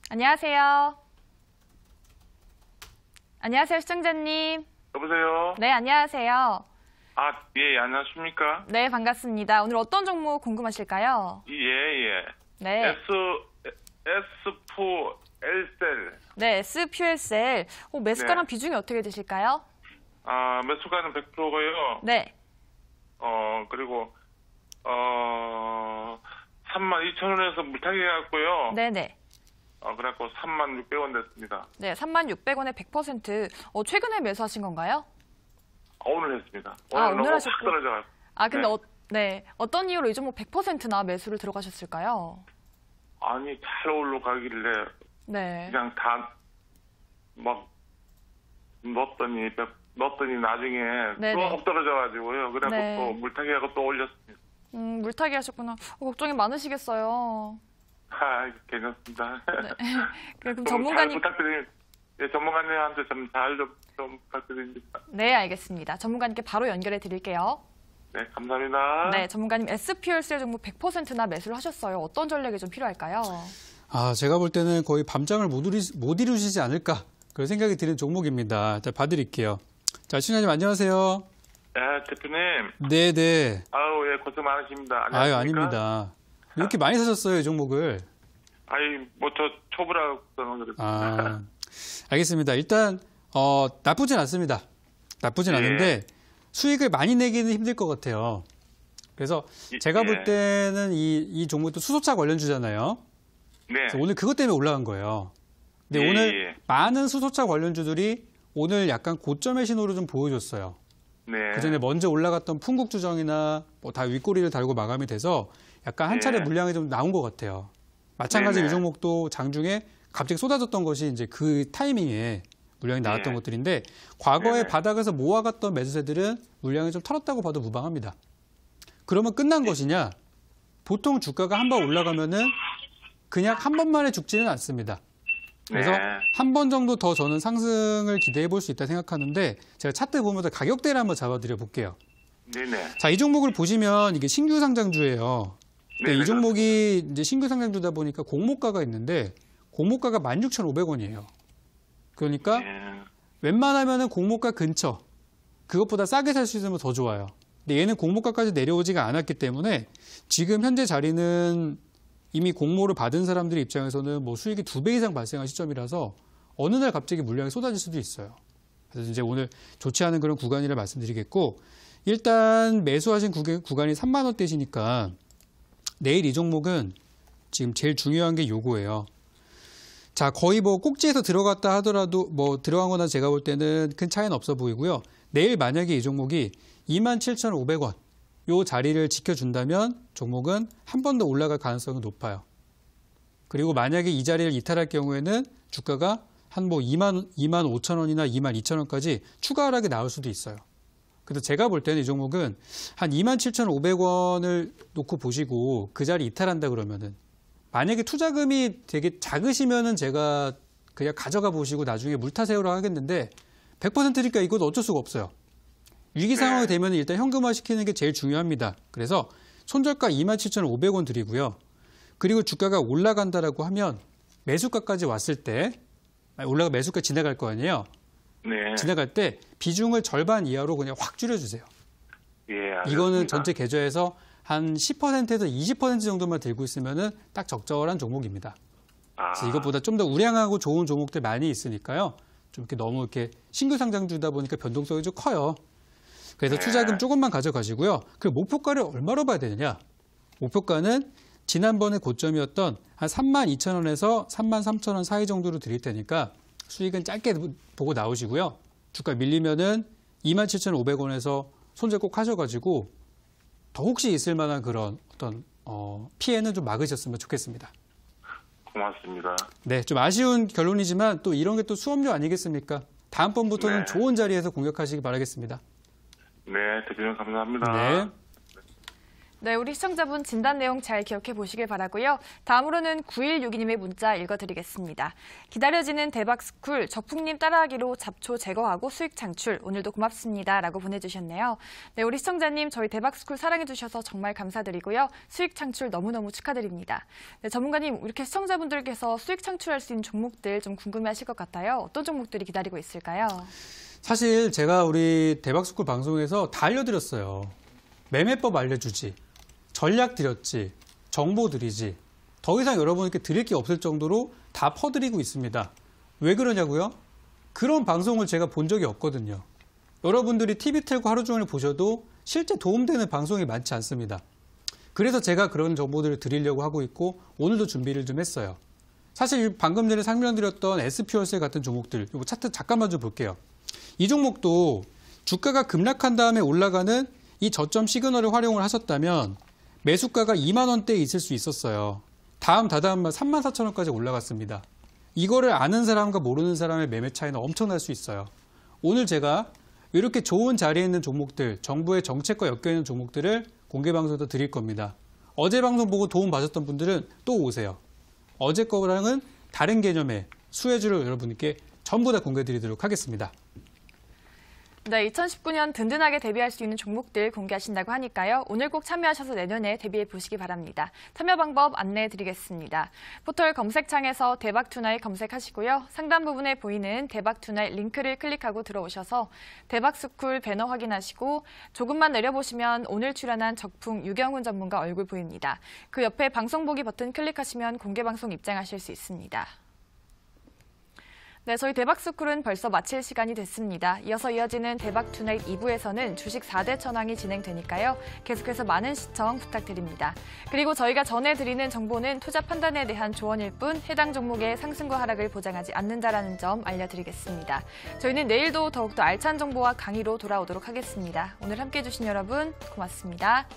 Speaker 1: 안녕하세요. 안녕하세요, 시청자님.
Speaker 5: 여보세요?
Speaker 1: 네, 안녕하세요.
Speaker 5: 아, 예, 안녕하십니까?
Speaker 1: 네, 반갑습니다. 오늘 어떤 종목 궁금하실까요?
Speaker 5: 예, 예.
Speaker 1: 네.
Speaker 5: S4L셀.
Speaker 1: 네, S퓨엘셀. 매수가랑
Speaker 5: 네.
Speaker 1: 비중이 어떻게 되실까요?
Speaker 5: 아, 매수가는 100%고요.
Speaker 1: 네.
Speaker 5: 그리고, 32,000원에서 물타기 해갖고요.
Speaker 1: 네네.
Speaker 5: 그래갖고 36,000원 됐습니다.
Speaker 1: 네, 36,000원에 100%. 최근에 매수하신 건가요?
Speaker 5: 오늘 했습니다.
Speaker 1: 오늘
Speaker 5: 너무
Speaker 1: 하셨고.
Speaker 5: 확 떨어져가지고.
Speaker 1: 근데
Speaker 5: 네.
Speaker 1: 어떤 이유로 이 종목 100%나 매수를 들어가셨을까요?
Speaker 5: 아니, 잘 올라가길래
Speaker 1: 네.
Speaker 5: 그냥 다 막 넣었더니 나중에
Speaker 1: 네네.
Speaker 5: 또 떨어져가지고요. 그래갖고
Speaker 1: 네.
Speaker 5: 또 물타기하고 또 올렸습니다.
Speaker 1: 물타기 하셨구나. 걱정이 많으시겠어요.
Speaker 5: 괜찮습니다.
Speaker 1: 네. 그럼
Speaker 5: 좀
Speaker 1: 전문가님.
Speaker 5: 잘 부탁드립니다. 예, 전문가님한테 좀 잘 좀 부탁드립니다.
Speaker 1: 네, 알겠습니다. 전문가님께 바로 연결해 드릴게요.
Speaker 5: 네, 감사합니다.
Speaker 1: 네, 전문가님 SPLC 종목 100%나 매수를 하셨어요. 어떤 전략이 좀 필요할까요?
Speaker 2: 제가 볼 때는 거의 밤잠을 못 이루시지 않을까 그런 생각이 드는 종목입니다. 일단 봐드릴게요. 자, 시청자님 안녕하세요.
Speaker 5: 네, 대표님.
Speaker 2: 네네.
Speaker 5: 아유, 예, 고생 많으십니다.
Speaker 2: 아유,
Speaker 5: 안녕하십니까?
Speaker 2: 아닙니다. 이렇게 많이 사셨어요, 이 종목을.
Speaker 5: 저 초보라고 그랬어요.
Speaker 2: 알겠습니다. 일단 나쁘진 않습니다. 나쁘진
Speaker 5: 예.
Speaker 2: 않은데 수익을 많이 내기는 힘들 것 같아요. 그래서 제가 볼 때는 이 종목도 수소차 관련주잖아요.
Speaker 5: 네.
Speaker 2: 그래서 오늘 그것 때문에 올라간 거예요. 근데
Speaker 5: 예,
Speaker 2: 오늘
Speaker 5: 예.
Speaker 2: 많은 수소차 관련주들이 오늘 약간 고점의 신호를 좀 보여줬어요.
Speaker 5: 네.
Speaker 2: 그전에 먼저 올라갔던 풍국주정이나 뭐 다 윗꼬리를 달고 마감이 돼서 약간 한 차례
Speaker 5: 네.
Speaker 2: 물량이 좀 나온 것 같아요. 마찬가지로
Speaker 5: 네네.
Speaker 2: 이 종목도 장중에 갑자기 쏟아졌던 것이 이제 그 타이밍에 물량이 나왔던
Speaker 5: 네.
Speaker 2: 것들인데 과거에
Speaker 5: 네네.
Speaker 2: 바닥에서 모아갔던 매수세들은 물량이 좀 털었다고 봐도 무방합니다. 그러면 끝난 것이냐? 보통 주가가 한 번 올라가면은 그냥 한 번만에 죽지는 않습니다. 그래서
Speaker 5: 네.
Speaker 2: 한 번 정도 더 저는 상승을 기대해 볼 수 있다 생각하는데 제가 차트 보면서 가격대를 한번 잡아드려 볼게요.
Speaker 5: 네네.
Speaker 2: 자, 이 종목을 보시면 이게 신규 상장주예요. 근데
Speaker 5: 네네.
Speaker 2: 이 종목이 이제 신규 상장주다 보니까 공모가가 있는데 공모가가 16,500원이에요. 그러니까
Speaker 5: 네.
Speaker 2: 웬만하면은 공모가 근처 그것보다 싸게 살 수 있으면 더 좋아요. 근데 얘는 공모가까지 내려오지가 않았기 때문에 지금 현재 자리는 이미 공모를 받은 사람들의 입장에서는 뭐 수익이 2배 이상 발생한 시점이라서 어느 날 갑자기 물량이 쏟아질 수도 있어요. 그래서 이제 오늘 좋지 않은 그런 구간이라 말씀드리겠고 일단 매수하신 구간이 3만 원대시니까 내일 이 종목은 지금 제일 중요한 게 요거예요. 자, 거의 뭐 꼭지에서 들어갔다 하더라도 뭐 들어간 거나 제가 볼 때는 큰 차이는 없어 보이고요. 내일 만약에 이 종목이 27,500원 요 자리를 지켜준다면 종목은 한 번 더 올라갈 가능성이 높아요. 그리고 만약에 이 자리를 이탈할 경우에는 주가가 한 뭐 2만 5천 원이나 2만 2천 원까지 추가 하락이 나올 수도 있어요. 그래서 제가 볼 때는 이 종목은 한 27,500원을 놓고 보시고 그 자리 이탈한다 그러면은 만약에 투자금이 되게 작으시면은 제가 그냥 가져가 보시고 나중에 물타세요라고 하겠는데 100%니까 이건 어쩔 수가 없어요. 위기 상황이 되면 일단 현금화 시키는 게 제일 중요합니다. 그래서 손절가 27,500원 드리고요. 그리고 주가가 올라간다라고 하면 매수가까지 왔을 때 매수가 지나갈 거 아니에요.
Speaker 5: 네.
Speaker 2: 지나갈 때 비중을 절반 이하로 그냥 확 줄여주세요.
Speaker 5: 예, 알겠습니다.
Speaker 2: 이거는 전체 계좌에서 한 10%에서 20% 정도만 들고 있으면은 딱 적절한 종목입니다. 그래서 이것보다 좀 더 우량하고 좋은 종목들 많이 있으니까요. 좀 이렇게 너무 이렇게 신규 상장주다 보니까 변동성이 좀 커요. 그래서
Speaker 5: 네.
Speaker 2: 투자금 조금만 가져가시고요. 그 목표가를 얼마로 봐야 되느냐? 목표가는 지난번에 고점이었던 한 32,000원에서 33,000원 사이 정도로 드릴 테니까 수익은 짧게 보고 나오시고요. 주가 밀리면은 27,500원에서 손절 꼭 하셔가지고 더 혹시 있을 만한 그런 어떤 피해는 좀 막으셨으면 좋겠습니다.
Speaker 5: 고맙습니다.
Speaker 2: 네, 좀 아쉬운 결론이지만 또 이런 게 또 수업료 아니겠습니까? 다음번부터는
Speaker 5: 네.
Speaker 2: 좋은 자리에서 공격하시기 바라겠습니다.
Speaker 5: 네, 대표님 감사합니다.
Speaker 2: 네.
Speaker 1: 네, 우리 시청자분 진단 내용 잘 기억해 보시길 바라고요. 다음으로는 9162님의 문자 읽어드리겠습니다. 기다려지는 대박스쿨, 적풍님 따라하기로 잡초 제거하고 수익 창출, 오늘도 고맙습니다. 라고 보내주셨네요. 네, 우리 시청자님 저희 대박스쿨 사랑해주셔서 정말 감사드리고요. 수익 창출 너무너무 축하드립니다. 네, 전문가님, 이렇게 시청자분들께서 수익 창출할 수 있는 종목들 좀 궁금해하실 것 같아요. 어떤 종목들이 기다리고 있을까요?
Speaker 2: 사실 제가 우리 대박스쿨 방송에서 다 알려드렸어요. 매매법 알려주지. 전략 드렸지, 정보 드리지, 더 이상 여러분께 드릴 게 없을 정도로 다 퍼드리고 있습니다. 왜 그러냐고요? 그런 방송을 제가 본 적이 없거든요. 여러분들이 TV 틀고 하루 종일 보셔도 실제 도움되는 방송이 많지 않습니다. 그래서 제가 그런 정보들을 드리려고 하고 있고 오늘도 준비를 좀 했어요. 사실 방금 전에 설명드렸던 SP월세 같은 종목들, 이거 차트 잠깐만 좀 볼게요. 이 종목도 주가가 급락한 다음에 올라가는 이 저점 시그널을 활용을 하셨다면 매수가가 2만 원대에 있을 수 있었어요. 다음 날 34,000원까지 올라갔습니다. 이거를 아는 사람과 모르는 사람의 매매 차이는 엄청날 수 있어요. 오늘 제가 이렇게 좋은 자리에 있는 종목들, 정부의 정책과 엮여있는 종목들을 공개 방송에서 드릴 겁니다. 어제 방송 보고 도움 받았던 분들은 또 오세요. 어제 거랑은 다른 개념의 수혜주를 여러분께 전부 다 공개 드리도록 하겠습니다.
Speaker 1: 네, 2019년 든든하게 대비할 수 있는 종목들 공개하신다고 하니까요. 오늘 꼭 참여하셔서 내년에 대비해 보시기 바랍니다. 참여 방법 안내해 드리겠습니다. 포털 검색창에서 대박투나잇 검색하시고요. 상단 부분에 보이는 대박투나잇 링크를 클릭하고 들어오셔서 대박스쿨 배너 확인하시고 조금만 내려보시면 오늘 출연한 적풍 유경훈 전문가 얼굴 보입니다. 그 옆에 방송 보기 버튼 클릭하시면 공개 방송 입장하실 수 있습니다. 네, 저희 대박스쿨은 벌써 마칠 시간이 됐습니다. 이어서 이어지는 대박투나잇 2부에서는 주식 4대 천왕이 진행되니까요. 계속해서 많은 시청 부탁드립니다. 그리고 저희가 전해드리는 정보는 투자 판단에 대한 조언일 뿐 해당 종목의 상승과 하락을 보장하지 않는다라는 점 알려드리겠습니다. 저희는 내일도 더욱더 알찬 정보와 강의로 돌아오도록 하겠습니다. 오늘 함께해 주신 여러분 고맙습니다.